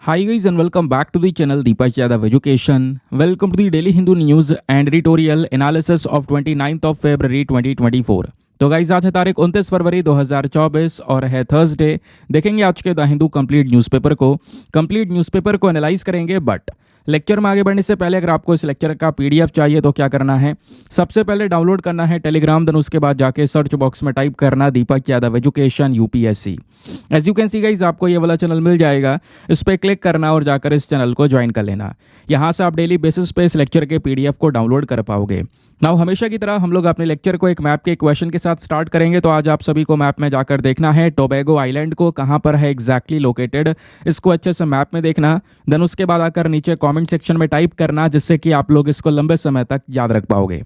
Hi guys and welcome back to the channel Deepak Yadav Education. Welcome to the Daily Hindu News and Editorial Analysis of 29th of February 2024. तो guys आज है तारीख 29 फरवरी 2024 और है Thursday. देखेंगे आज के द हिंदू कंप्लीट न्यूज़पेपर को एनालाइज करेंगे। बट लेक्चर में आगे बढ़ने से पहले अगर आपको इस लेक्चर का पीडीएफ चाहिए तो क्या करना है, सबसे पहले डाउनलोड करना है टेलीग्राम, देन उसके बाद जाके सर्च बॉक्स में टाइप करना Deepak Yadav education UPSC. As you can see guys आपको ये वाला चैनल मिल जाएगा, इस पर क्लिक करना और जाकर इस चैनल को ज्वाइन कर लेना। यहाँ से आप डेली बेसिस पे इस लेक्चर के पीडीएफ को डाउनलोड कर पाओगे। नाउ हमेशा की तरह हम लोग अपने लेक्चर को एक मैप के क्वेश्चन के साथ स्टार्ट करेंगे। तो आज आप सभी को मैप में जाकर देखना है टोबैगो आइलैंड को कहाँ पर है एग्जैक्टली लोकेटेड, इसको अच्छे से मैप में देखना। देन उसके बाद आकर नीचे कमेंट सेक्शन में टाइप करना, जिससे कि आप लोग इसको लंबे समय तक याद रख पाओगे।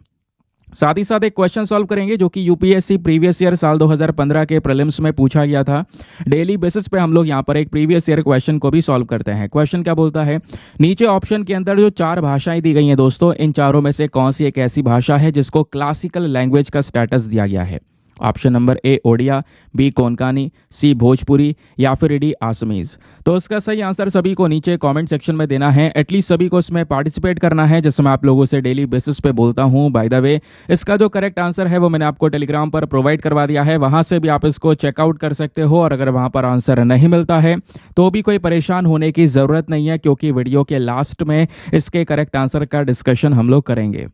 साथ ही साथ एक क्वेश्चन सॉल्व करेंगे जो कि यूपीएससी प्रीवियस ईयर साल 2015 के प्रीलिम्स में पूछा गया था। डेली बेसिस पे हम लोग यहाँ पर एक प्रीवियस ईयर क्वेश्चन को भी सॉल्व करते हैं। क्वेश्चन क्या बोलता है, नीचे ऑप्शन के अंदर जो 4 भाषाएं दी गई हैं दोस्तों, इन चारों में से कौन सी एक ऐसी भाषा है जिसको क्लासिकल लैंग्वेज का स्टेटस दिया गया है। Option number A Odia, B Konkani, C Bhojpuri या फिर डी आसमीज। तो इसका सही आंसर सभी को नीचे कमेंट सेक्शन में देना है। एटलीस्ट सभी को इसमें पार्टिसिपेट करना है, जिससे मैं आप लोगों से डेली बेसिस पे बोलता हूँ। बाय द वे इसका जो करेक्ट आंसर है वो मैंने आपको टेलीग्राम पर प्रोवाइड करवा दिया है, वहाँ से भी आप इसको चेकआउट कर सकते हो। और अगर वहाँ पर आंसर नहीं मिलता है तो भी कोई परेशान होने की ज़रूरत नहीं है, क्योंकि वीडियो के लास्ट में इसके करेक्ट आंसर का डिस्कशन हम लोग करेंगे।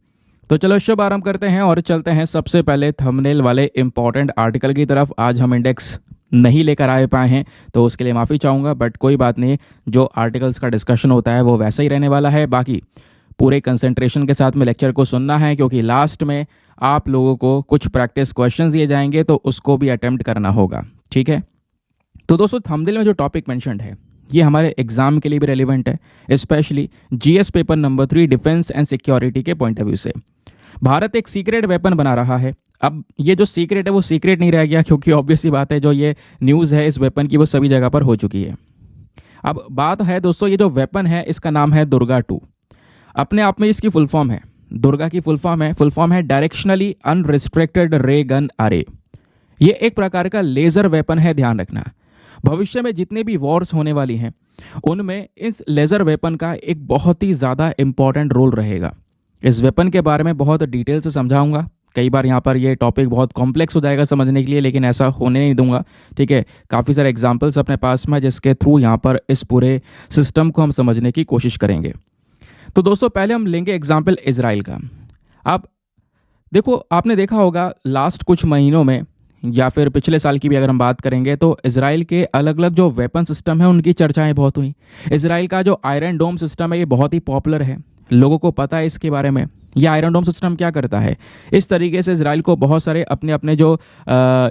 तो चलो शुभ आरंभ करते हैं और चलते हैं सबसे पहले थंबनेल वाले इंपॉर्टेंट आर्टिकल की तरफ। आज हम इंडेक्स नहीं लेकर आए पाए हैं तो उसके लिए माफ़ी चाहूँगा, बट कोई बात नहीं, जो आर्टिकल्स का डिस्कशन होता है वो वैसा ही रहने वाला है। बाकी पूरे कंसंट्रेशन के साथ में लेक्चर को सुनना है, क्योंकि लास्ट में आप लोगों को कुछ प्रैक्टिस क्वेश्चंस दिए जाएंगे तो उसको भी अटेम्प्ट करना होगा, ठीक है। तो दोस्तों थंबनेल में जो टॉपिक मेंशन्ड है ये हमारे एग्जाम के लिए भी रेलिवेंट है, specially GS paper number 3 defence and security के पॉइंट ऑफ व्यू से। भारत एक सीक्रेट वेपन बना रहा है। अब ये जो सीक्रेट है वो सीक्रेट नहीं रह गया, क्योंकि ऑब्वियस सी बात है जो ये न्यूज़ है इस वेपन की वो सभी जगह पर हो चुकी है। अब बात है दोस्तों, ये जो वेपन है इसका नाम है दुर्गा 2। अपने आप में इसकी फुल फॉर्म है, दुर्गा की फुल फॉर्म है डायरेक्शनली अनरिस्ट्रिक्टेड रे गन अरे। ये एक प्रकार का लेज़र वेपन है, ध्यान रखना। भविष्य में जितने भी वॉर्स होने वाली हैं उनमें इस लेज़र वेपन का एक बहुत ही ज़्यादा इंपॉर्टेंट रोल रहेगा। इस वेपन के बारे में बहुत डिटेल से समझाऊंगा। कई बार यहाँ पर ये टॉपिक बहुत कॉम्प्लेक्स हो जाएगा समझने के लिए, लेकिन ऐसा होने नहीं दूंगा, ठीक है। काफ़ी सारे एग्जांपल्स अपने पास में जिसके थ्रू यहाँ पर इस पूरे सिस्टम को हम समझने की कोशिश करेंगे। तो दोस्तों पहले हम लेंगे एग्जाम्पल इजराइल का। अब देखो, आपने देखा होगा लास्ट कुछ महीनों में या फिर पिछले साल की भी अगर हम बात करेंगे तो इजराइल के अलग अलग जो वेपन सिस्टम है उनकी चर्चाएं बहुत हुई। इजराइल का जो आयरन डोम सिस्टम है ये बहुत ही पॉपुलर है, लोगों को पता है इसके बारे में। यह आयरन डोम सिस्टम क्या करता है, इस तरीके से इजराइल को बहुत सारे अपने अपने जो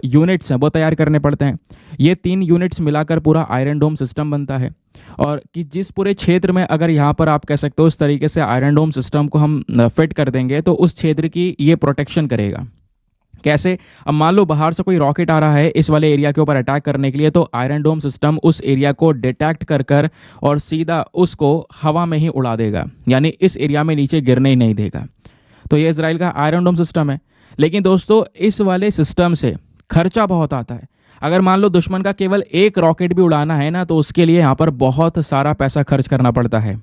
यूनिट्स हैं वो तैयार करने पड़ते हैं। ये 3 यूनिट्स मिलाकर पूरा आयरन डोम सिस्टम बनता है। और कि जिस पूरे क्षेत्र में अगर यहाँ पर आप कह सकते हो उस तरीके से आयरन डोम सिस्टम को हम फिट कर देंगे तो उस क्षेत्र की ये प्रोटेक्शन करेगा। कैसे, अब मान लो बाहर से कोई रॉकेट आ रहा है इस वाले एरिया के ऊपर अटैक करने के लिए, तो आयरन डोम सिस्टम उस एरिया को डिटेक्ट कर और सीधा उसको हवा में ही उड़ा देगा, यानी इस एरिया में नीचे गिरने ही नहीं देगा। तो ये इजराइल का आयरन डोम सिस्टम है। लेकिन दोस्तों इस वाले सिस्टम से खर्चा बहुत आता है। अगर मान लो दुश्मन का केवल एक रॉकेट भी उड़ाना है ना, तो उसके लिए यहाँ पर बहुत सारा पैसा खर्च करना पड़ता है।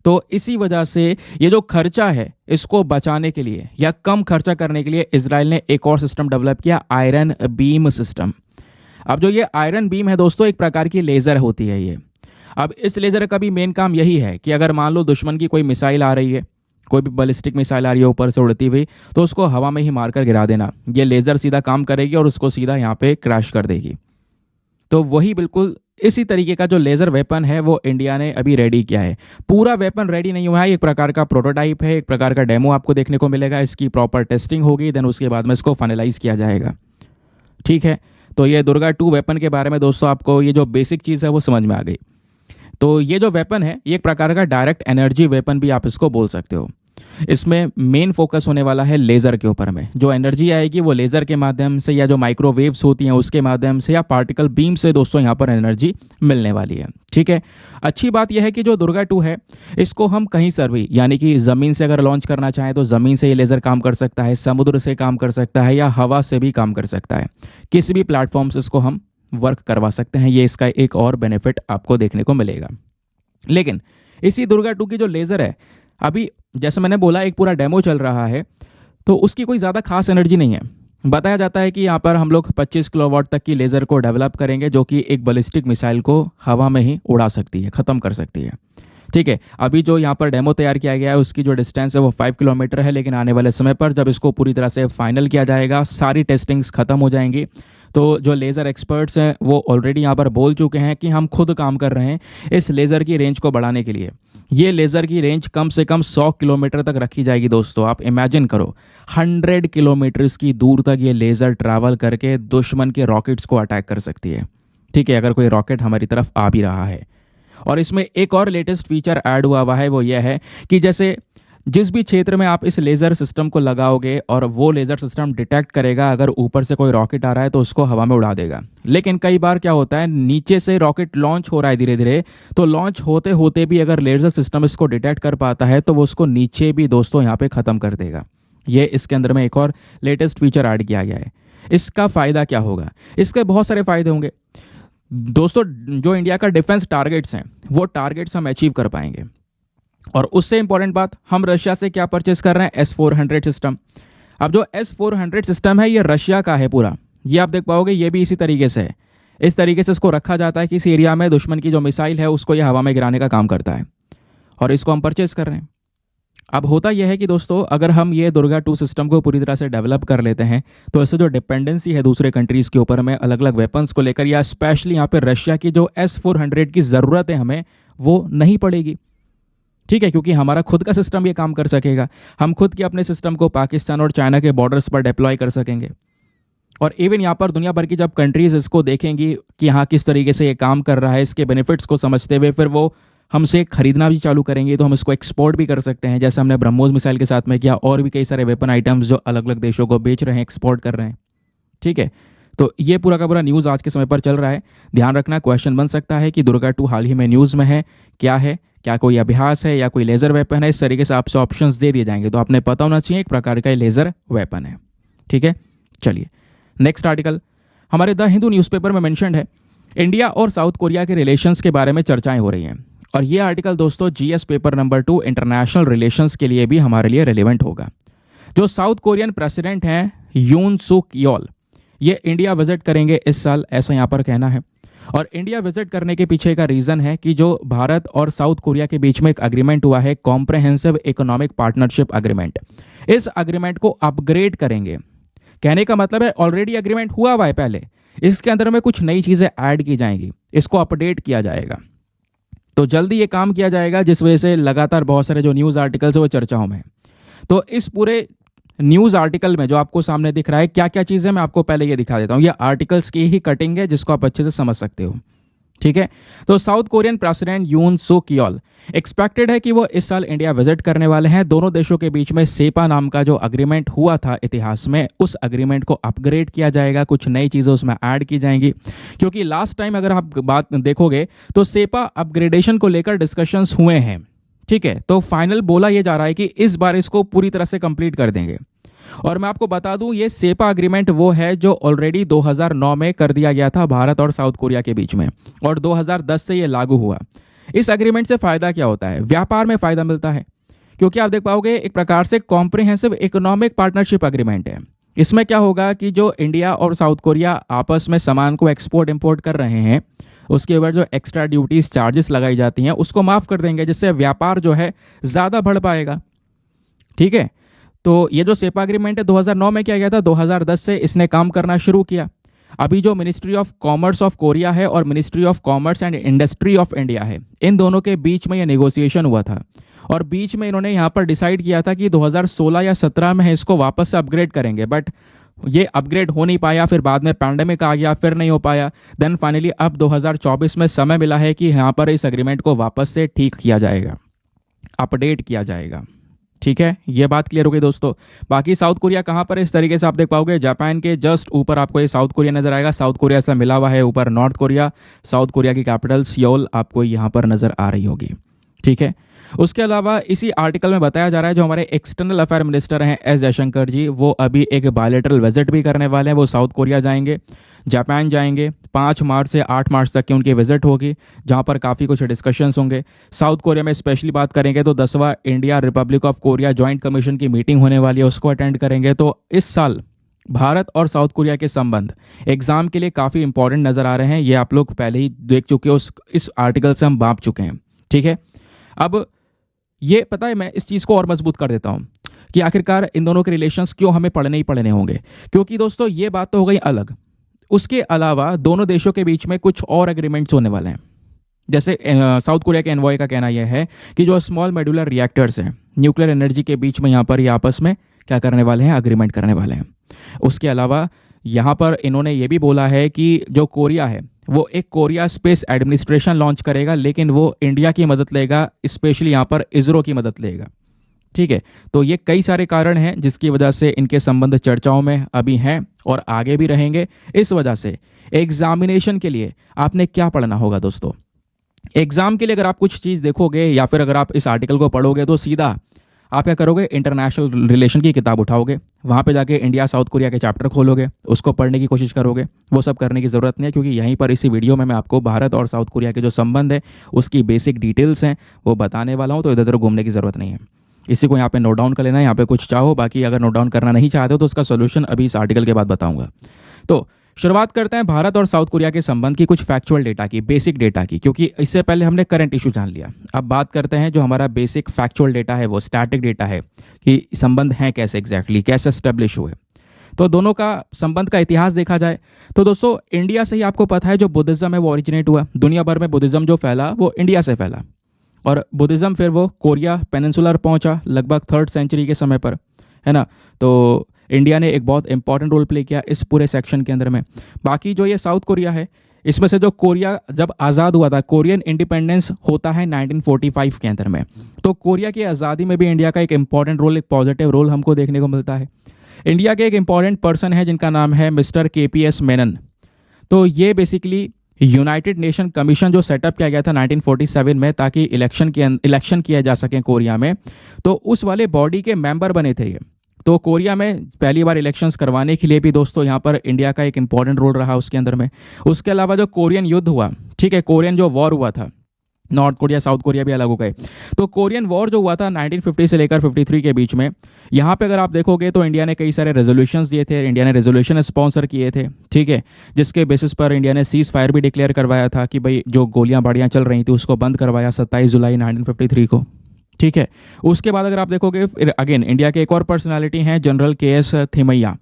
तो इसी वजह से ये जो खर्चा है इसको बचाने के लिए या कम खर्चा करने के लिए इजराइल ने एक और सिस्टम डेवलप किया, आयरन बीम सिस्टम। अब जो ये आयरन बीम है दोस्तों एक प्रकार की लेज़र होती है ये। अब इस लेज़र का भी मेन काम यही है कि अगर मान लो दुश्मन की कोई मिसाइल आ रही है, कोई भी बैलिस्टिक मिसाइल आ रही है ऊपर से उड़ती हुई, तो उसको हवा में ही मारकर गिरा देना। ये लेज़र सीधा काम करेगी और उसको सीधा यहाँ पे क्रैश कर देगी। तो वही बिल्कुल इसी तरीके का जो लेज़र वेपन है वो इंडिया ने अभी रेडी किया है। पूरा वेपन रेडी नहीं हुआ है, एक प्रकार का प्रोटोटाइप है, एक प्रकार का डेमो आपको देखने को मिलेगा। इसकी प्रॉपर टेस्टिंग होगी, देन उसके बाद में इसको फाइनलाइज किया जाएगा, ठीक है। तो ये दुर्गा 2 वेपन के बारे में दोस्तों आपको ये जो बेसिक चीज़ है वो समझ में आ गई। तो ये जो वेपन है ये एक प्रकार का डायरेक्ट एनर्जी वेपन भी आप इसको बोल सकते हो। इसमें मेन फोकस होने वाला है लेज़र के ऊपर में। जो एनर्जी आएगी वो लेज़र के माध्यम से या जो माइक्रोवेव्स होती हैं उसके माध्यम से या पार्टिकल बीम से दोस्तों यहाँ पर एनर्जी मिलने वाली है, ठीक है। अच्छी बात यह है कि जो दुर्गा 2 है इसको हम कहीं से भी, यानी कि ज़मीन से अगर लॉन्च करना चाहें तो ज़मीन से ये लेज़र काम कर सकता है, समुद्र से काम कर सकता है या हवा से भी काम कर सकता है। किसी भी प्लेटफॉर्म से इसको हम वर्क करवा सकते हैं। ये इसका एक और बेनिफिट आपको देखने को मिलेगा। लेकिन इसी दुर्गा 2 की जो लेज़र है, अभी जैसे मैंने बोला एक पूरा डेमो चल रहा है, तो उसकी कोई ज़्यादा खास एनर्जी नहीं है। बताया जाता है कि यहाँ पर हम लोग 25 किलोवाट तक की लेज़र को डेवलप करेंगे, जो कि एक बैलिस्टिक मिसाइल को हवा में ही उड़ा सकती है, ख़त्म कर सकती है। ठीक है, अभी जो यहाँ पर डेमो तैयार किया गया है उसकी जो डिस्टेंस है वो 5 किलोमीटर है, लेकिन आने वाले समय पर जब इसको पूरी तरह से फाइनल किया जाएगा, सारी टेस्टिंग्स खत्म हो जाएंगी, तो जो लेज़र एक्सपर्ट्स हैं वो ऑलरेडी यहाँ पर बोल चुके हैं कि हम खुद काम कर रहे हैं इस लेज़र की रेंज को बढ़ाने के लिए। ये लेज़र की रेंज कम से कम 100 किलोमीटर तक रखी जाएगी दोस्तों। आप इमेजिन करो 100 किलोमीटर्स की दूर तक ये लेज़र ट्रैवल करके दुश्मन के रॉकेट्स को अटैक कर सकती है। ठीक है, अगर कोई रॉकेट हमारी तरफ आ भी रहा है। और इसमें एक और लेटेस्ट फीचर ऐड हुआ है, वो यह है कि जैसे जिस भी क्षेत्र में आप इस लेज़र सिस्टम को लगाओगे और वो लेज़र सिस्टम डिटेक्ट करेगा अगर ऊपर से कोई रॉकेट आ रहा है तो उसको हवा में उड़ा देगा। लेकिन कई बार क्या होता है, नीचे से रॉकेट लॉन्च हो रहा है धीरे धीरे, तो लॉन्च होते होते भी अगर लेज़र सिस्टम इसको डिटेक्ट कर पाता है तो वो उसको नीचे भी दोस्तों यहाँ पे ख़त्म कर देगा। ये इसके अंदर में एक और लेटेस्ट फीचर ऐड किया गया है। इसका फ़ायदा क्या होगा? इसके बहुत सारे फ़ायदे होंगे दोस्तों। जो इंडिया का डिफेंस टारगेट्स हैं वो टारगेट्स हम अचीव कर पाएंगे। और उससे इंपॉर्टेंट बात, हम रशिया से क्या परचेस कर रहे हैं? S-400 system. अब जो S-400 सिस्टम है ये रशिया का है पूरा। ये आप देख पाओगे, ये भी इसी तरीके से है। इस तरीके से इसको रखा जाता है कि इस एरिया में दुश्मन की जो मिसाइल है उसको ये हवा में गिराने का काम करता है, और इसको हम परचेस कर रहे हैं। अब होता यह है कि दोस्तों अगर हम ये दुर्गा 2 सिस्टम को पूरी तरह से डेवलप कर लेते हैं तो इससे जो डिपेंडेंसी है दूसरे कंट्रीज़ के ऊपर में अलग अलग वेपन्स को लेकर, या स्पेशली यहाँ पर रशिया की जो S-400 की ज़रूरत है हमें, वो नहीं पड़ेगी। ठीक है, क्योंकि हमारा खुद का सिस्टम ये काम कर सकेगा। हम खुद के अपने सिस्टम को पाकिस्तान और चाइना के बॉर्डर्स पर डिप्लॉय कर सकेंगे। और इवन यहाँ पर दुनिया भर की जब कंट्रीज़ इसको देखेंगी कि हाँ किस तरीके से ये काम कर रहा है, इसके बेनिफिट्स को समझते हुए फिर वो हमसे खरीदना भी चालू करेंगे, तो हम इसको एक्सपोर्ट भी कर सकते हैं, जैसे हमने ब्रह्मोस मिसाइल के साथ में किया। और भी कई सारे वेपन आइटम्स जो अलग अलग देशों को बेच रहे हैं, एक्सपोर्ट कर रहे हैं। ठीक है, तो ये पूरा का पूरा न्यूज़ आज के समय पर चल रहा है। ध्यान रखना, क्वेश्चन बन सकता है कि दुर्गा 2 हाल ही में न्यूज़ में है, क्या है, क्या कोई अभ्यास है या कोई लेज़र वेपन है? इस तरीके से आपसे ऑप्शंस दे दिए जाएंगे, तो आपने पता होना चाहिए एक प्रकार का लेज़र वेपन है। ठीक है, चलिए नेक्स्ट आर्टिकल हमारे द हिंदू न्यूज़पेपर में मेंशन्ड है। इंडिया और साउथ कोरिया के रिलेशंस के बारे में चर्चाएं हो रही हैं, और ये आर्टिकल दोस्तों GS paper number 2 international relations के लिए भी हमारे लिए रेलिवेंट होगा। जो साउथ कोरियन प्रेसिडेंट हैं यून सुक योल, ये इंडिया विजिट करेंगे इस साल, ऐसा यहाँ पर कहना है। और इंडिया विजिट करने के पीछे का रीज़न है कि जो भारत और साउथ कोरिया के बीच में एक अग्रीमेंट हुआ है, कॉम्प्रहेंसिव इकोनॉमिक पार्टनरशिप अग्रीमेंट, इस अग्रीमेंट को अपग्रेड करेंगे। कहने का मतलब है ऑलरेडी अग्रीमेंट हुआ है पहले, इसके अंदर में कुछ नई चीज़ें ऐड की जाएंगी, इसको अपडेट किया जाएगा। तो जल्दी ये काम किया जाएगा, जिस वजह से लगातार बहुत सारे जो न्यूज़ आर्टिकल्स है वो चर्चाओं में। तो इस पूरे न्यूज़ आर्टिकल में जो आपको सामने दिख रहा है क्या क्या चीज़ें, मैं आपको पहले ये दिखा देता हूँ। ये आर्टिकल्स की ही कटिंग है जिसको आप अच्छे से समझ सकते हो। ठीक है, तो साउथ कोरियन प्रेसिडेंट यून सुक योल एक्सपेक्टेड है कि वो इस साल इंडिया विजिट करने वाले हैं। दोनों देशों के बीच में सेपा नाम का जो अग्रीमेंट हुआ था इतिहास में, उस अग्रीमेंट को अपग्रेड किया जाएगा, कुछ नई चीज़ें उसमें ऐड की जाएंगी। क्योंकि लास्ट टाइम अगर आप बात देखोगे तो सेपा अपग्रेडेशन को लेकर डिस्कशंस हुए हैं। ठीक है, तो फाइनल बोला यह जा रहा है कि इस बार इसको पूरी तरह से कंप्लीट कर देंगे। और मैं आपको बता दूं, ये सेपा अग्रीमेंट वो है जो ऑलरेडी 2009 में कर दिया गया था भारत और साउथ कोरिया के बीच में, और 2010 से ये लागू हुआ। इस अग्रीमेंट से फ़ायदा क्या होता है? व्यापार में फ़ायदा मिलता है, क्योंकि आप देख पाओगे एक प्रकार से कॉम्प्रिहेंसिव इकोनॉमिक पार्टनरशिप अग्रीमेंट है। इसमें क्या होगा कि जो इंडिया और साउथ कोरिया आपस में सामान को एक्सपोर्ट इम्पोर्ट कर रहे हैं, उसके ऊपर जो एक्स्ट्रा ड्यूटीज चार्जेस लगाई जाती हैं उसको माफ़ कर देंगे, जिससे व्यापार जो है ज़्यादा बढ़ पाएगा। ठीक है, तो ये जो सेपा एग्रीमेंट है 2009 में किया गया था, 2010 से इसने काम करना शुरू किया। अभी जो ministry of commerce of Korea है और ministry of commerce and industry of India है, इन दोनों के बीच में ये नेगोशिएशन हुआ था, और बीच में इन्होंने यहाँ पर डिसाइड किया था कि 2016 या 17 में इसको वापस से अपग्रेड करेंगे, बट ये अपग्रेड हो नहीं पाया। फिर बाद में पैंडेमिक आ गया, फिर नहीं हो पाया। देन फाइनली अब 2024 में समय मिला है कि यहाँ पर इस एग्रीमेंट को वापस से ठीक किया जाएगा, अपडेट किया जाएगा। ठीक है, ये बात क्लियर हो गई दोस्तों। बाकी साउथ कोरिया कहाँ पर है, इस तरीके से आप देख पाओगे, जापान के जस्ट ऊपर आपको ये साउथ कोरिया नजर आएगा। साउथ कोरिया से मिला हुआ है ऊपर नॉर्थ कोरिया। साउथ कोरिया की कैपिटल सियोल आपको यहाँ पर नजर आ रही होगी। ठीक है। उसके अलावा इसी आर्टिकल में बताया जा रहा है जो हमारे एक्सटर्नल अफेयर मिनिस्टर हैं एस जयशंकर जी, वो अभी एक बायलैटरल विजिट भी करने वाले हैं। वो साउथ कोरिया जाएंगे, जापान जाएंगे। 5 मार्च से 8 मार्च तक की उनकी विजिट होगी, जहां पर काफ़ी कुछ डिस्कशंस होंगे। साउथ कोरिया में स्पेशली बात करेंगे तो 10वां India Republic of Korea joint commission की मीटिंग होने वाली है, उसको अटेंड करेंगे। तो इस साल भारत और साउथ कोरिया के संबंध एग्जाम के लिए काफ़ी इंपॉर्टेंट नज़र आ रहे हैं। ये आप लोग पहले ही देख चुके हो, इस आर्टिकल से हम भाप चुके हैं। ठीक है, अब ये पता है, मैं इस चीज़ को और मजबूत कर देता हूँ कि आखिरकार इन दोनों के रिलेशंस क्यों हमें पढ़ने ही पढ़ने होंगे। क्योंकि दोस्तों ये बात तो हो गई अलग, उसके अलावा दोनों देशों के बीच में कुछ और एग्रीमेंट्स होने वाले हैं। जैसे साउथ कोरिया के एनवॉय का कहना यह है कि जो स्मॉल मॉड्यूलर रिएक्टर्स हैं, न्यूक्लियर एनर्जी के बीच में यहाँ पर ये आपस में क्या करने वाले हैं, अग्रीमेंट करने वाले हैं। उसके अलावा यहाँ पर इन्होंने ये भी बोला है कि जो कोरिया है वो एक कोरिया स्पेस एडमिनिस्ट्रेशन लॉन्च करेगा, लेकिन वो इंडिया की मदद लेगा, स्पेशली यहाँ पर इसरो की मदद लेगा। ठीक है, तो ये कई सारे कारण हैं जिसकी वजह से इनके संबंध चर्चाओं में अभी हैं और आगे भी रहेंगे। इस वजह से एग्जामिनेशन के लिए आपने क्या पढ़ना होगा दोस्तों? एग्जाम के लिए अगर आप कुछ चीज़ देखोगे या फिर अगर आप इस आर्टिकल को पढ़ोगे तो सीधा आप क्या करोगे, इंटरनेशनल रिलेशन की किताब उठाओगे, वहाँ पे जाके इंडिया साउथ कोरिया के चैप्टर खोलोगे, उसको पढ़ने की कोशिश करोगे। वो सब करने की ज़रूरत नहीं है, क्योंकि यहीं पर इसी वीडियो में मैं आपको भारत और साउथ कोरिया के जो संबंध है उसकी बेसिक डिटेल्स हैं वो बताने वाला हूँ। तो इधर उधर घूमने की ज़रूरत नहीं है। इसी को यहाँ पे नोट डाउन कर लेना है, यहाँ पे कुछ चाहो। बाकी अगर नोट डाउन करना नहीं चाहते हो तो उसका सोल्यूशन अभी इस आर्टिकल के बाद बताऊँगा। तो शुरुआत करते हैं भारत और साउथ कोरिया के संबंध की कुछ फैक्चुअल डेटा की, बेसिक डेटा की, क्योंकि इससे पहले हमने करंट इशू जान लिया। अब बात करते हैं जो हमारा बेसिक फैक्चुअल डेटा है, वो स्टैटिक डेटा है कि संबंध हैं कैसे, एग्जैक्टली कैसे एस्टेब्लिश हुए। तो दोनों का संबंध का इतिहास देखा जाए तो दोस्तों इंडिया से ही आपको पता है जो बुद्धिज्म है वो ओरिजिनेट हुआ। दुनिया भर में बुद्धिज्म जो फैला वो इंडिया से फैला, और बुद्धिज्म फिर वो कोरिया पेनिनसुलर पहुंचा लगभग 3rd सेंचुरी के समय पर, है ना। तो इंडिया ने एक बहुत इंपॉर्टेंट रोल प्ले किया इस पूरे सेक्शन के अंदर में। बाकी जो ये साउथ कोरिया है, इसमें से जो कोरिया जब आज़ाद हुआ था, कोरियन इंडिपेंडेंस होता है 1945 के अंदर में, तो कोरिया की आज़ादी में भी इंडिया का एक इंपॉर्टेंट रोल, एक पॉजिटिव रोल हमको देखने को मिलता है। इंडिया के एक इंपॉर्टेंट पर्सन है जिनका नाम है मिस्टर KPS मेनन। तो ये बेसिकली यूनाइटेड नेशन कमीशन जो सेटअप किया गया था 1947 में, ताकि इलेक्शन किया जा सके कोरिया में, तो उस वाले बॉडी के मेंबर बने थे ये। तो कोरिया में पहली बार इलेक्शंस करवाने के लिए भी दोस्तों यहाँ पर इंडिया का एक इंपॉर्टेंट रोल रहा उसके अंदर में। उसके अलावा जो कोरियन युद्ध हुआ, ठीक है, कोरियन जो वॉर हुआ था, नॉर्थ कोरिया साउथ कोरिया भी अलग हो गए, तो कोरियन वॉर जो हुआ था 1950 से लेकर 53 के बीच में, यहाँ पे अगर आप देखोगे तो इंडिया ने कई सारे रेजोल्यूशंस दिए थे, इंडिया ने रेजोल्यूशन स्पॉन्सर किए थे। ठीक है, जिसके बेसिस पर इंडिया ने सीज फायर भी डिक्लेयर करवाया था कि भाई जो गोलियां बाड़ियां चल रही थी उसको बंद करवाया 27 जुलाई 1953 को। ठीक है, उसके बाद अगर आप देखोगे फिर अगेन इंडिया के एक और पर्सनालिटी हैं जनरल KS थिमैया।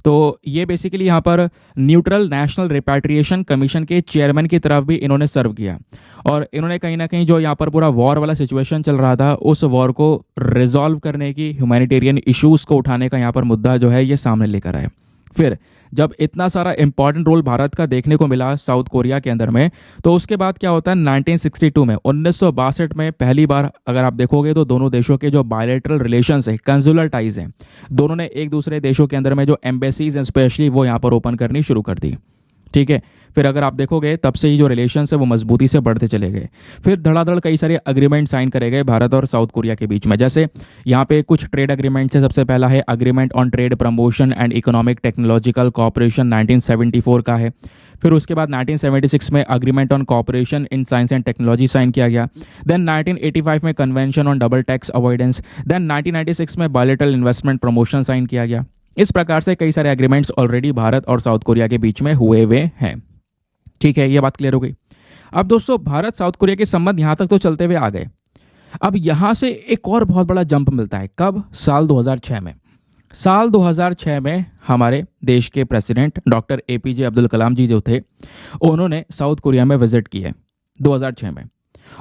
तो ये बेसिकली यहाँ पर न्यूट्रल नेशनल रिपैट्रिएशन कमीशन के चेयरमैन की तरफ भी इन्होंने सर्व किया, और इन्होंने कहीं ना कहीं जो यहाँ पर पूरा वॉर वाला सिचुएशन चल रहा था उस वॉर को रिजॉल्व करने की, ह्यूमैनिटेरियन इश्यूज़ को उठाने का यहाँ पर मुद्दा जो है ये सामने लेकर आए। फिर जब इतना सारा इंपॉर्टेंट रोल भारत का देखने को मिला साउथ कोरिया के अंदर में, तो उसके बाद क्या होता है 1962 में, 1962 में पहली बार अगर आप देखोगे तो दोनों देशों के जो बायलैटरल रिलेशंस है, कंसुलर टाइज हैं, दोनों ने एक दूसरे देशों के अंदर में जो एम्बेसीज हैं स्पेशली वो यहाँ पर ओपन करनी शुरू कर दी। ठीक है, फिर अगर आप देखोगे तब से ही जो रिलेशंस है वो मजबूती से बढ़ते चले गए। फिर धड़ाधड़ कई सारे अग्रीमेंट साइन करे गए भारत और साउथ कोरिया के बीच में। जैसे यहाँ पे कुछ ट्रेड अग्रीमेंट्स है। सबसे पहला है agreement on trade promotion and economic technological cooperation 1974 का है। फिर उसके बाद 1976 में agreement on cooperation in science and technology sign किया गया। देन 1985 में convention on double tax avoidance. Then 1996 में बायलैटरल इन्वेस्टमेंट प्रमोशन साइन किया गया। इस प्रकार से कई सारे एग्रीमेंट्स ऑलरेडी भारत और साउथ कोरिया के बीच में हुए हुए हैं। ठीक है, ये बात क्लियर हो गई। अब दोस्तों भारत साउथ कोरिया के संबंध यहाँ तक तो चलते हुए आ गए। अब यहाँ से एक और बहुत बड़ा जंप मिलता है। कब? साल 2006 में। साल 2006 में हमारे देश के president doctor APJ Abdul Kalam जी जो थे, उन्होंने साउथ कोरिया में विजिट की है 2006 में।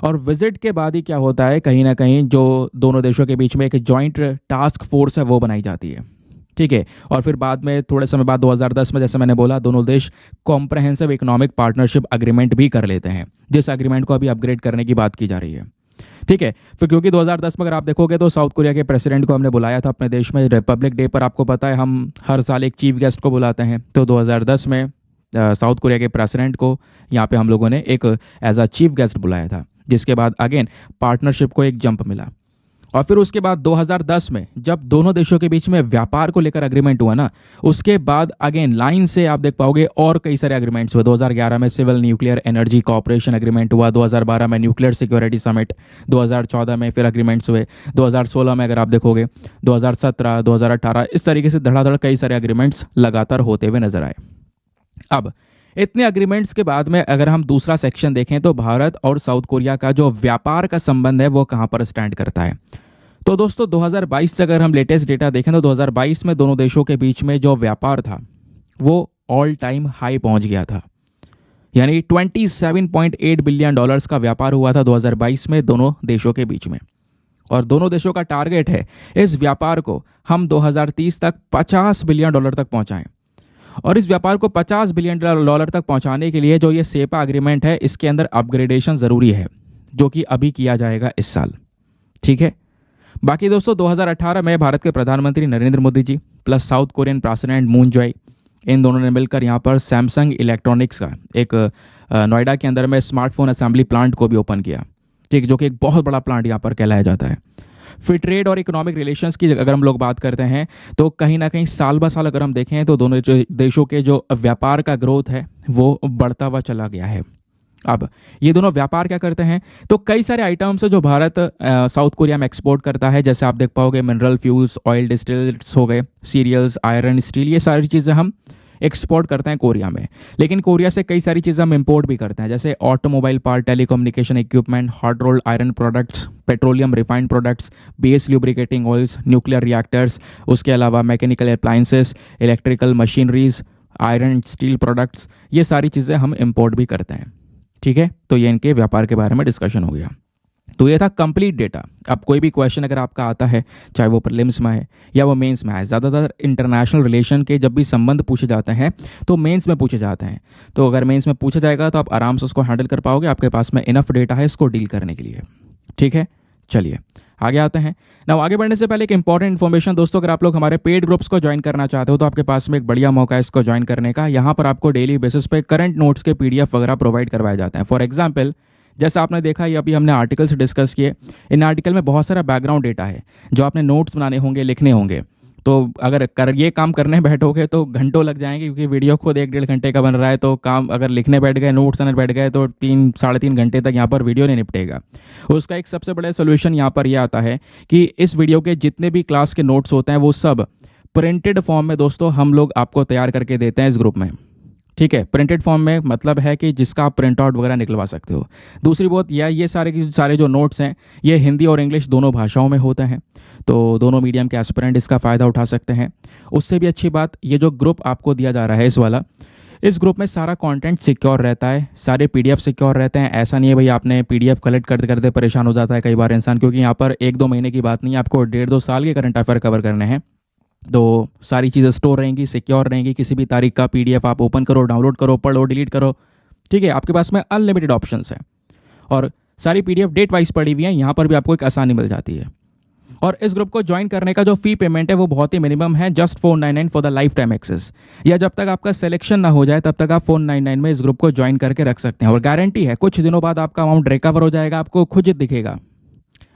और विजिट के बाद ही क्या होता है, कहीं ना कहीं जो दोनों देशों के बीच में एक जॉइंट टास्क फोर्स है वो बनाई जाती है। ठीक है, और फिर बाद में थोड़े समय बाद 2010 में जैसे मैंने बोला दोनों देश कॉम्प्रहेंसिव इकोनॉमिक पार्टनरशिप अग्रीमेंट भी कर लेते हैं, जिस अग्रीमेंट को अभी अपग्रेड करने की बात की जा रही है। ठीक है, फिर क्योंकि 2010 में अगर आप देखोगे तो साउथ कोरिया के प्रेसिडेंट को हमने बुलाया था अपने देश में रिपब्लिक डे पर। आपको पता है हम हर साल एक चीफ गेस्ट को बुलाते हैं, तो 2010 में साउथ कोरिया के प्रेसिडेंट को यहाँ पे हम लोगों ने एक एज अ चीफ गेस्ट बुलाया था। जिसके बाद अगेन पार्टनरशिप को एक जंप मिला। और फिर उसके बाद 2010 में जब दोनों देशों के बीच में व्यापार को लेकर अग्रीमेंट हुआ ना, उसके बाद अगेन लाइन से आप देख पाओगे और कई सारे अग्रीमेंट्स हुए। 2011 में civil nuclear energy cooperation agreement हुआ, 2012 में न्यूक्लियर सिक्योरिटी समिट, 2014 में फिर अग्रीमेंट्स हुए, 2016 में अगर आप देखोगे, 2017, 2018, इस तरीके से धड़ाधड़ कई सारे अग्रीमेंट्स लगातार होते हुए नजर आए। अब इतने अग्रीमेंट्स के बाद में अगर हम दूसरा सेक्शन देखें तो भारत और साउथ कोरिया का जो व्यापार का संबंध है वो कहां पर स्टैंड करता है। तो दोस्तों 2022 से अगर हम लेटेस्ट डेटा देखें तो 2022 में दोनों देशों के बीच में जो व्यापार था वो ऑल टाइम हाई पहुंच गया था। यानी 27.8 बिलियन डॉलर्स का व्यापार हुआ था 2022 में दोनों देशों के बीच में। और दोनों देशों का टारगेट है इस व्यापार को हम 2030 तक 50 बिलियन डॉलर तक पहुंचाएं। और इस व्यापार को 50 बिलियन डॉलर तक पहुंचाने के लिए जो ये सेपा एग्रीमेंट है इसके अंदर अपग्रेडेशन जरूरी है, जो कि अभी किया जाएगा इस साल। ठीक है। बाकी दोस्तों 2018 में भारत के प्रधानमंत्री Narendra Modi ji plus South Korean president Moon Jae-in, इन दोनों ने मिलकर यहाँ पर सैमसंग इलेक्ट्रॉनिक्स का एक नोएडा के अंदर में स्मार्टफोन असेंबली प्लांट को भी ओपन किया। ठीक, जो कि एक बहुत बड़ा प्लांट यहाँ पर कहलाया जाता है। फिर ट्रेड और इकोनॉमिक रिलेशंस की अगर हम लोग बात करते हैं तो कहीं ना कहीं साल ब साल अगर हम देखें तो दोनों देशों के जो व्यापार का ग्रोथ है वो बढ़ता हुआ चला गया है। अब ये दोनों व्यापार क्या करते हैं तो कई सारे आइटम्स जो भारत साउथ कोरिया में एक्सपोर्ट करता है, जैसे आप देख पाओगे मिनरल फ्यूल्स, ऑयल डिस्टिल्स हो गए, सीरियल्स, आयरन, स्टील, ये सारी चीज़ें हम एक्सपोर्ट करते हैं कोरिया में। लेकिन कोरिया से कई सारी चीज़ें हम इंपोर्ट भी करते हैं, जैसे automobile part, telecommunication equipment, hot rolled iron products, petroleum refined products, base lubricating oils, nuclear reactors, उसके अलावा mechanical appliances, electrical machineries, iron steel products, ये सारी चीज़ें हम इंपोर्ट भी करते हैं। ठीक है, तो ये इनके व्यापार के बारे में डिस्कशन हो गया। तो ये था कंप्लीट डेटा। अब कोई भी क्वेश्चन अगर आपका आता है, चाहे वो प्रीलिम्स में है या वो मेंस में है, ज़्यादातर इंटरनेशनल रिलेशन के जब भी संबंध पूछे जाते हैं तो मेंस में पूछे जाते हैं। तो अगर मेंस में पूछा जाएगा तो आप आराम से उसको हैंडल कर पाओगे, आपके पास में इनफ डेटा है इसको डील करने के लिए। ठीक है, चलिए आगे आते हैं ना। आगे बढ़ने से पहले एक इंपॉर्टेंट इन्फॉर्मेशन दोस्तों, अगर आप लोग हमारे पेड ग्रुप्स को ज्वाइन करना चाहते हो तो आपके पास में एक बढ़िया मौका है इसको ज्वाइन करने का। यहाँ पर आपको डेली बेसिस पे करंट नोट्स के पीडीएफ वगैरह प्रोवाइड करवाए जाते हैं। फॉर एग्जाम्पल, जैसा आपने देखा ये अभी हमने आर्टिकल्स डिस्कस किए, इन आर्टिकल में बहुत सारा बैकग्राउंड डेटा है जो आपने नोट्स बनाने होंगे, लिखने होंगे। तो अगर ये काम करने बैठोगे तो घंटों लग जाएंगे, क्योंकि वीडियो खुद 1-1.5 घंटे का बन रहा है। तो काम अगर लिखने बैठ गए, नोट्स बनाने बैठ गए तो 3-3.5 घंटे तक यहाँ पर वीडियो नहीं निपटेगा। उसका एक सबसे बड़ा सोल्यूशन यहाँ पर यह आता है कि इस वीडियो के जितने भी क्लास के नोट्स होते हैं वो सब प्रिंटेड फॉर्म में दोस्तों हम लोग आपको तैयार करके देते हैं इस ग्रुप में। ठीक है, प्रिंटेड फॉर्म में मतलब है कि जिसका आप प्रिंट आउट वगैरह निकलवा सकते हो। दूसरी बात यह, ये सारे जो नोट्स हैं ये हिंदी और इंग्लिश दोनों भाषाओं में होते हैं, तो दोनों मीडियम के एस्पिरेंट इसका फ़ायदा उठा सकते हैं। उससे भी अच्छी बात, ये जो ग्रुप आपको दिया जा रहा है इस ग्रुप में सारा कंटेंट सिक्योर रहता है, सारे पीडीएफ सिक्योर रहते हैं। ऐसा नहीं है भाई आपने पीडीएफ कलेक्ट करते करते परेशान हो जाता है कई बार इंसान, क्योंकि यहाँ पर 1-2 महीने की बात नहीं है, आपको 1.5-2 साल के करंट अफेयर कवर करने हैं। तो सारी चीज़ें स्टोर रहेंगी, सिक्योर रहेंगी। किसी भी तारीख का पीडीएफ आप ओपन करो, डाउनलोड करो, पढ़ो, डिलीट करो। ठीक है, आपके पास में अनलिमिटेड ऑप्शंस हैं और सारी पीडीएफ डेट वाइज पड़ी हुई हैं। यहाँ पर भी आपको एक आसानी मिल जाती है। और इस ग्रुप को ज्वाइन करने का जो फी पेमेंट है वो बहुत ही मिनिमम है, just 499 for the lifetime access. या जब तक आपका सिलेक्शन ना हो जाए तब तक आप 499 में इस ग्रुप को ज्वाइन करके रख सकते हैं। और गारंटी है कुछ दिनों बाद आपका अमाउंट रिकवर हो जाएगा, आपको खुद दिखेगा।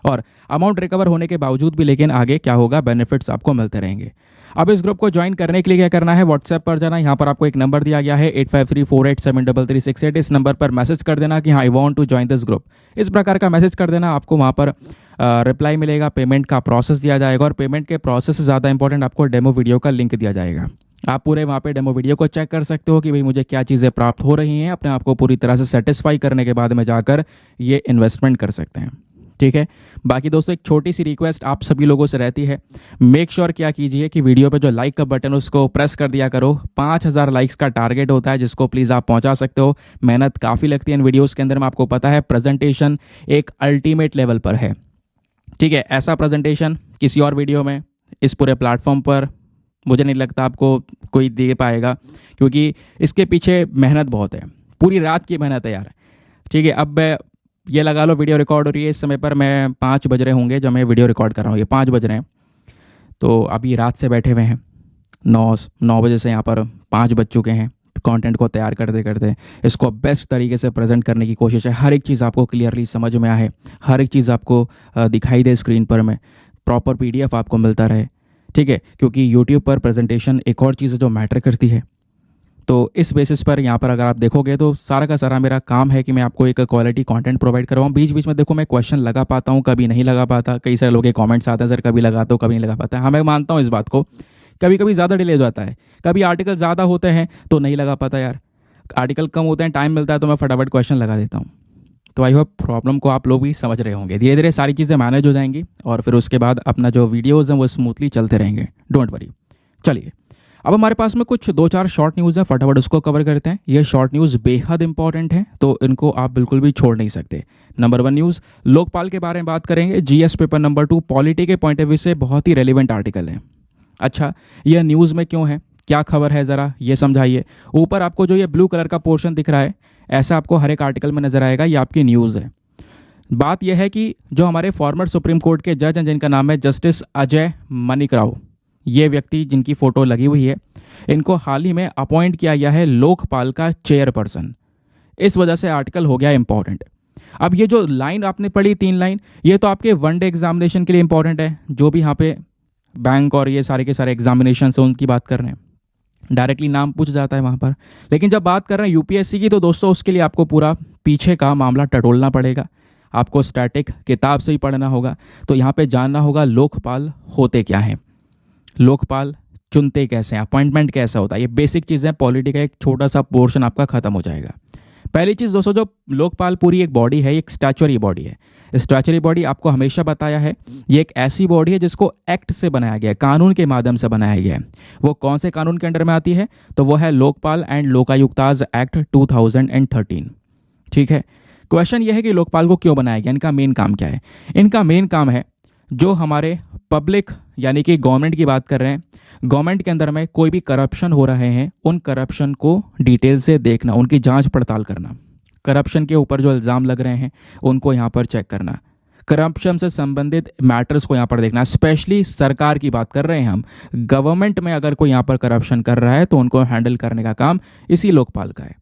और अमाउंट रिकवर होने के बावजूद भी लेकिन आगे क्या होगा, बेनिफिट्स आपको मिलते रहेंगे। अब इस ग्रुप को ज्वाइन करने के लिए क्या करना है, व्हाट्सएप पर जाना। यहाँ पर आपको एक नंबर दिया गया है 8534873368। इस नंबर पर मैसेज कर देना कि हाँ I want to join this group. इस प्रकार का मैसेज कर देना, आपको वहाँ पर रिप्लाई मिलेगा, पेमेंट का प्रोसेस दिया जाएगा। और पेमेंट के प्रोसेस से ज़्यादा इंपॉर्टेंट आपको डेमो वीडियो का लिंक दिया जाएगा। आप पूरे वहाँ पे डेमो वीडियो को चेक कर सकते हो कि भाई मुझे क्या चीज़ें प्राप्त हो रही हैं। अपने आप को पूरी तरह से सेटिस्फाई करने के बाद में जाकर ये इन्वेस्टमेंट कर सकते हैं। ठीक है, बाकी दोस्तों एक छोटी सी रिक्वेस्ट आप सभी लोगों से रहती है, मेक श्योर क्या कीजिए कि वीडियो पे जो लाइक का बटन उसको प्रेस कर दिया करो। 5000 लाइक्स का टारगेट होता है जिसको प्लीज़ आप पहुंचा सकते हो। मेहनत काफ़ी लगती है इन वीडियोस के अंदर में, आपको पता है प्रेजेंटेशन एक अल्टीमेट लेवल पर है। ठीक है, ऐसा प्रेजेंटेशन किसी और वीडियो में इस पूरे प्लेटफॉर्म पर मुझे नहीं लगता आपको कोई दे पाएगा, क्योंकि इसके पीछे मेहनत बहुत है, पूरी रात की मेहनत है यार। ठीक है, अब ये लगा लो वीडियो रिकॉर्ड हो रही है इस समय पर, मैं 5 बज रहे होंगे जब मैं वीडियो रिकॉर्ड कर रहा हूँ, ये 5 बज रहे हैं। तो अभी रात से बैठे हुए हैं, 9 बजे से यहाँ पर 5 बज चुके हैं। तो कंटेंट को तैयार करते करते इसको बेस्ट तरीके से प्रेजेंट करने की कोशिश है। हर एक चीज़ आपको क्लियरली समझ में आए, हर एक चीज़ आपको दिखाई दे स्क्रीन पर में, प्रॉपर PDF आपको मिलता रहे, ठीक है। क्योंकि यूट्यूब पर प्रेजेंटेशन एक और चीज़ है जो मैटर करती है। तो इस बेसिस पर यहाँ पर अगर आप देखोगे तो सारा का सारा मेरा काम है कि मैं आपको एक क्वालिटी कंटेंट प्रोवाइड करवाऊँ। बीच बीच में देखो मैं क्वेश्चन लगा पाता हूँ, कभी नहीं लगा पाता। कई सारे लोगों के कमेंट्स आते हैं सर कभी लगाता हूँ कभी नहीं लगा पाता है। हाँ मैं मानता हूँ इस बात को, कभी कभी ज़्यादा डिले हो जाता है, कभी आर्टिकल ज़्यादा होते हैं तो नहीं लगा पाता यार, आर्टिकल कम होते हैं टाइम मिलता है तो मैं फटाफट क्वेश्चन लगा देता हूँ। तो आई होप प्रॉब्लम को आप लोग भी समझ रहे होंगे। धीरे धीरे सारी चीज़ें मैनेज हो जाएंगी और फिर उसके बाद अपना जो वीडियोज़ हैं वो स्मूथली चलते रहेंगे, डोंट वरी। चलिए अब हमारे पास में कुछ 2-4 शॉर्ट न्यूज़ है, फटाफट उसको कवर करते हैं। ये शॉर्ट न्यूज़ बेहद इंपॉर्टेंट है तो इनको आप बिल्कुल भी छोड़ नहीं सकते। नंबर 1 न्यूज़, लोकपाल के बारे में बात करेंगे। GS पेपर नंबर 2 पॉलिटी के पॉइंट ऑफ व्यू से बहुत ही रेलिवेंट आर्टिकल है। अच्छा यह न्यूज़ में क्यों है, क्या खबर है, ज़रा ये समझाइए। ऊपर आपको जो ये ब्लू कलर का पोर्शन दिख रहा है ऐसा आपको हर एक आर्टिकल में नजर आएगा, ये आपकी न्यूज़ है। बात यह है कि जो हमारे फॉर्मर सुप्रीम कोर्ट के जज हैं जिनका नाम है जस्टिस अजय मनिक राव, ये व्यक्ति जिनकी फ़ोटो लगी हुई है, इनको हाल ही में अपॉइंट किया गया है लोकपाल का चेयरपर्सन। इस वजह से आर्टिकल हो गया इंपॉर्टेंट। अब ये जो लाइन आपने पढ़ी 3 लाइन, ये तो आपके वनडे एग्जामिनेशन के लिए इंपॉर्टेंट है। जो भी यहाँ पे बैंक और ये सारे के सारे एग्जामिनेशन से उनकी बात कर रहे हैं, डायरेक्टली नाम पूछ जाता है वहाँ पर। लेकिन जब बात कर रहे हैं UPSC की तो दोस्तों उसके लिए आपको पूरा पीछे का मामला टटोलना पड़ेगा, आपको स्टैटिक किताब से ही पढ़ना होगा। तो यहाँ पे जानना होगा लोकपाल होते क्या हैं, लोकपाल चुनते कैसे हैं, अपॉइंटमेंट कैसा होता है। ये बेसिक चीज़ें, पॉलिटी का एक छोटा सा पोर्शन आपका खत्म हो जाएगा। पहली चीज़ दोस्तों, जो लोकपाल पूरी एक बॉडी है, एक स्टैचुरी बॉडी है। स्टैचुरी बॉडी आपको हमेशा बताया है ये एक ऐसी बॉडी है जिसको एक्ट से बनाया गया है, कानून के माध्यम से बनाया गया है। वो कौन से कानून के अंडर में आती है, तो वो है लोकपाल एंड लोकायुक्ताज एक्ट 2013, ठीक है। क्वेश्चन ये है कि लोकपाल को क्यों बनाया गया, इनका मेन काम क्या है। इनका मेन काम है जो हमारे पब्लिक यानी कि गवर्नमेंट की बात कर रहे हैं, गवर्नमेंट के अंदर में कोई भी करप्शन हो रहे हैं उन करप्शन को डिटेल से देखना, उनकी जांच पड़ताल करना, करप्शन के ऊपर जो इल्ज़ाम लग रहे हैं उनको यहाँ पर चेक करना, करप्शन से संबंधित मैटर्स को यहाँ पर देखना। स्पेशली सरकार की बात कर रहे हैं हम, गवर्नमेंट में अगर कोई यहाँ पर करप्शन कर रहा है तो उनको हैंडल करने का काम इसी लोकपाल का है।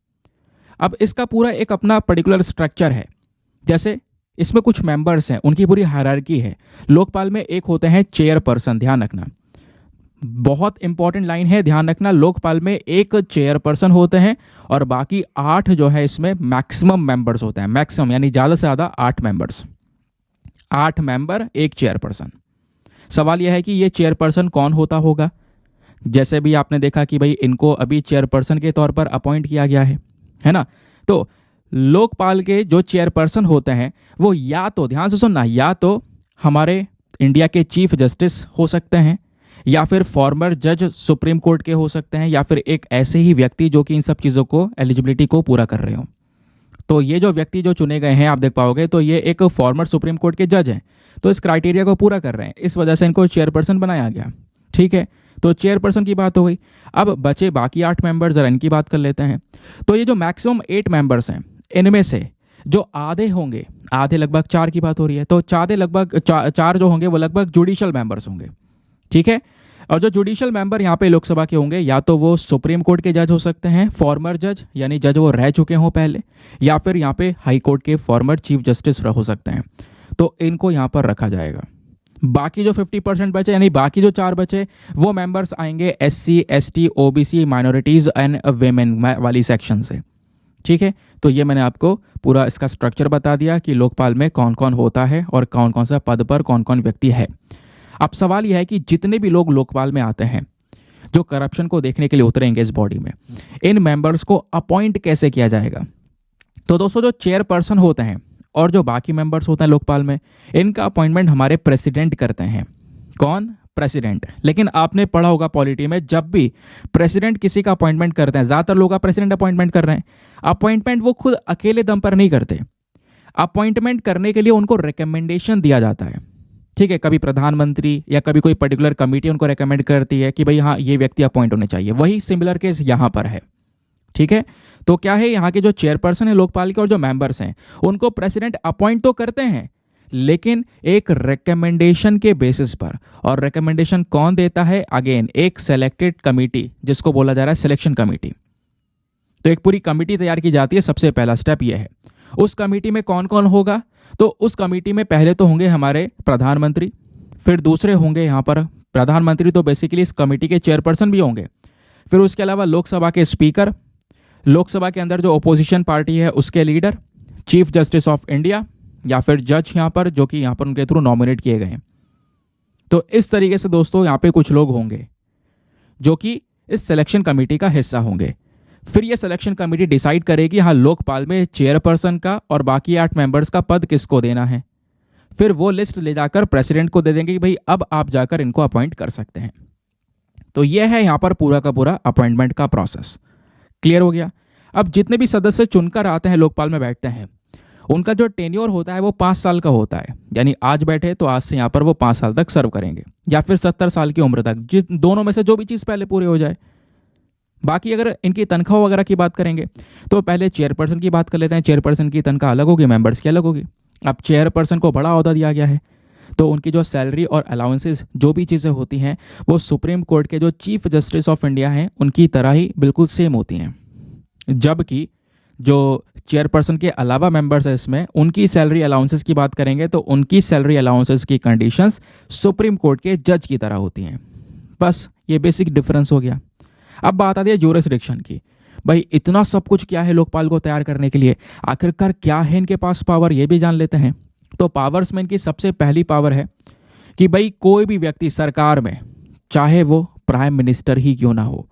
अब इसका पूरा एक अपना पर्टिकुलर स्ट्रक्चर है, जैसे इसमें कुछ मेंबर्स हैं, उनकी पूरी हायरार्की है। लोकपाल में एक होते हैं चेयरपर्सन, ध्यान रखना, बहुत इंपॉर्टेंट लाइन है, ध्यान रखना। लोकपाल में एक चेयरपर्सन होते हैं और बाकी 8 जो है इसमें मैक्सिमम मेंबर्स होते हैं। मैक्सिमम यानी ज़्यादा से ज़्यादा 8 मेंबर्स, 8 मेंबर एक चेयरपर्सन। सवाल यह है कि ये चेयरपर्सन कौन होता होगा। जैसे भी आपने देखा कि भाई इनको अभी चेयरपर्सन के तौर पर अपॉइंट किया गया है ना। तो लोकपाल के जो चेयरपर्सन होते हैं वो या तो, ध्यान से सुनना, या तो हमारे इंडिया के चीफ जस्टिस हो सकते हैं, या फिर फॉर्मर जज सुप्रीम कोर्ट के हो सकते हैं, या फिर एक ऐसे ही व्यक्ति जो कि इन सब चीज़ों को, एलिजिबिलिटी को पूरा कर रहे हो। तो ये जो व्यक्ति जो चुने गए हैं आप देख पाओगे तो ये एक फॉर्मर सुप्रीम कोर्ट के जज हैं, तो इस क्राइटेरिया को पूरा कर रहे हैं, इस वजह से इनको चेयरपर्सन बनाया गया, ठीक है। तो चेयरपर्सन की बात हो गई। अब बचे बाकी 8 मेंबर्स, जरा इनकी बात कर लेते हैं। तो ये जो मैक्सिमम 8 मेंबर्स हैं, इनमें से जो आधे होंगे, आधे लगभग 4 की बात हो रही है, तो चाधे लगभग 4 जो होंगे वो लगभग जुडिशियल मेंबर्स होंगे, ठीक है। और जो जुडिशियल मेंबर यहाँ पे लोकसभा के होंगे, या तो वो सुप्रीम कोर्ट के जज हो सकते हैं, फॉर्मर जज यानी जज वो रह चुके हों पहले, या फिर यहाँ पे हाई कोर्ट के फॉर्मर चीफ जस्टिस हो सकते हैं। तो इनको यहाँ पर रखा जाएगा। बाकी जो 50% बचे यानी बाकी जो 4 बचे वो मेंबर्स आएंगे SC ST OBC minorities and women वाली सेक्शन से, ठीक है। तो ये मैंने आपको पूरा इसका स्ट्रक्चर बता दिया कि लोकपाल में कौन कौन होता है और कौन कौन सा पद पर कौन कौन व्यक्ति है। अब सवाल यह है कि जितने भी लोग लोकपाल में आते हैं जो करप्शन को देखने के लिए उतरेंगे इस बॉडी में, इन मेंबर्स को अपॉइंट कैसे किया जाएगा। तो दोस्तों जो चेयरपर्सन होते हैं और जो बाकी मेंबर्स होते हैं लोकपाल में, इनका अपॉइंटमेंट हमारे प्रेसिडेंट करते हैं। कौन? प्रेसिडेंट। लेकिन आपने पढ़ा होगा पॉलिटी में, जब भी प्रेसिडेंट किसी का अपॉइंटमेंट करते हैं, ज़्यादातर लोग प्रेसिडेंट अपॉइंटमेंट कर रहे हैं, अपॉइंटमेंट वो खुद अकेले दम पर नहीं करते। अपॉइंटमेंट करने के लिए उनको रिकमेंडेशन दिया जाता है, ठीक है। कभी प्रधानमंत्री या कभी कोई पर्टिकुलर कमेटी उनको रिकमेंड करती है कि भाई हाँ ये व्यक्ति अपॉइंट होने चाहिए। वही सिमिलर केस यहाँ पर है, ठीक है। तो क्या है, यहाँ के जो चेयरपर्सन है लोकपाल के और जो मेंबर्स हैं उनको प्रेसिडेंट अपॉइंट तो करते हैं लेकिन एक रिकमेंडेशन के बेसिस पर। और रिकमेंडेशन कौन देता है? अगेन एक सेलेक्टेड कमेटी जिसको बोला जा रहा है सिलेक्शन कमेटी, तो एक पूरी कमेटी तैयार की जाती है। सबसे पहला स्टेप यह है। उस कमेटी में कौन कौन होगा? तो उस कमेटी में पहले तो होंगे हमारे प्रधानमंत्री, फिर दूसरे होंगे यहाँ पर प्रधानमंत्री तो बेसिकली इस कमेटी के चेयरपर्सन भी होंगे। फिर उसके अलावा लोकसभा के स्पीकर, लोकसभा के अंदर जो ओपोजिशन पार्टी है उसके leader, chief justice of India या फिर जज यहाँ पर, जो कि यहाँ पर उनके थ्रू नॉमिनेट किए गए हैं। तो इस तरीके से दोस्तों यहाँ पे कुछ लोग होंगे जो कि इस सिलेक्शन कमेटी का हिस्सा होंगे। फिर ये सिलेक्शन कमेटी डिसाइड करेगी हाँ लोकपाल में चेयरपर्सन का और बाकी 8 मेंबर्स का पद किसको देना है। फिर वो लिस्ट ले जाकर प्रेसिडेंट को दे देंगे कि भाई अब आप जाकर इनको अपॉइंट कर सकते हैं। तो ये है यहाँ पर पूरा का पूरा अपॉइंटमेंट का प्रोसेस। क्लियर हो गया? अब जितने भी सदस्य चुनकर आते हैं लोकपाल में बैठते हैं, उनका जो टेन्योर होता है वो 5 साल का होता है। यानी आज बैठे तो आज से यहाँ पर वो 5 साल तक सर्व करेंगे, या फिर 70 साल की उम्र तक, जिन दोनों में से जो भी चीज़ पहले पूरी हो जाए। बाकी अगर इनकी तनख्वाह वगैरह की बात करेंगे तो पहले चेयरपर्सन की बात कर लेते हैं। चेयरपर्सन की तनख्वाह अलग होगी, मेंबर्स की अलग होगी। अब चेयरपर्सन को बड़ा ओहदा दिया गया है तो उनकी जो सैलरी और अलाउंसेस जो भी चीज़ें होती हैं वो सुप्रीम कोर्ट के जो चीफ जस्टिस ऑफ इंडिया हैं उनकी तरह ही बिल्कुल सेम होती हैं। जबकि जो चेयरपर्सन के अलावा मेंबर्स है इसमें, उनकी सैलरी अलाउंसेस की बात करेंगे तो उनकी सैलरी अलाउंसेस की कंडीशंस सुप्रीम कोर्ट के जज की तरह होती हैं। बस ये बेसिक डिफरेंस हो गया। अब बात आती है ज्यूरिसडिक्शन की। भाई इतना सब कुछ क्या है लोकपाल को तैयार करने के लिए, आखिरकार क्या है इनके पास पावर, ये भी जान लेते हैं। तो पावर्स में इनकी सबसे पहली पावर है कि भाई कोई भी व्यक्ति सरकार में, चाहे वो प्राइम मिनिस्टर ही क्यों ना हो,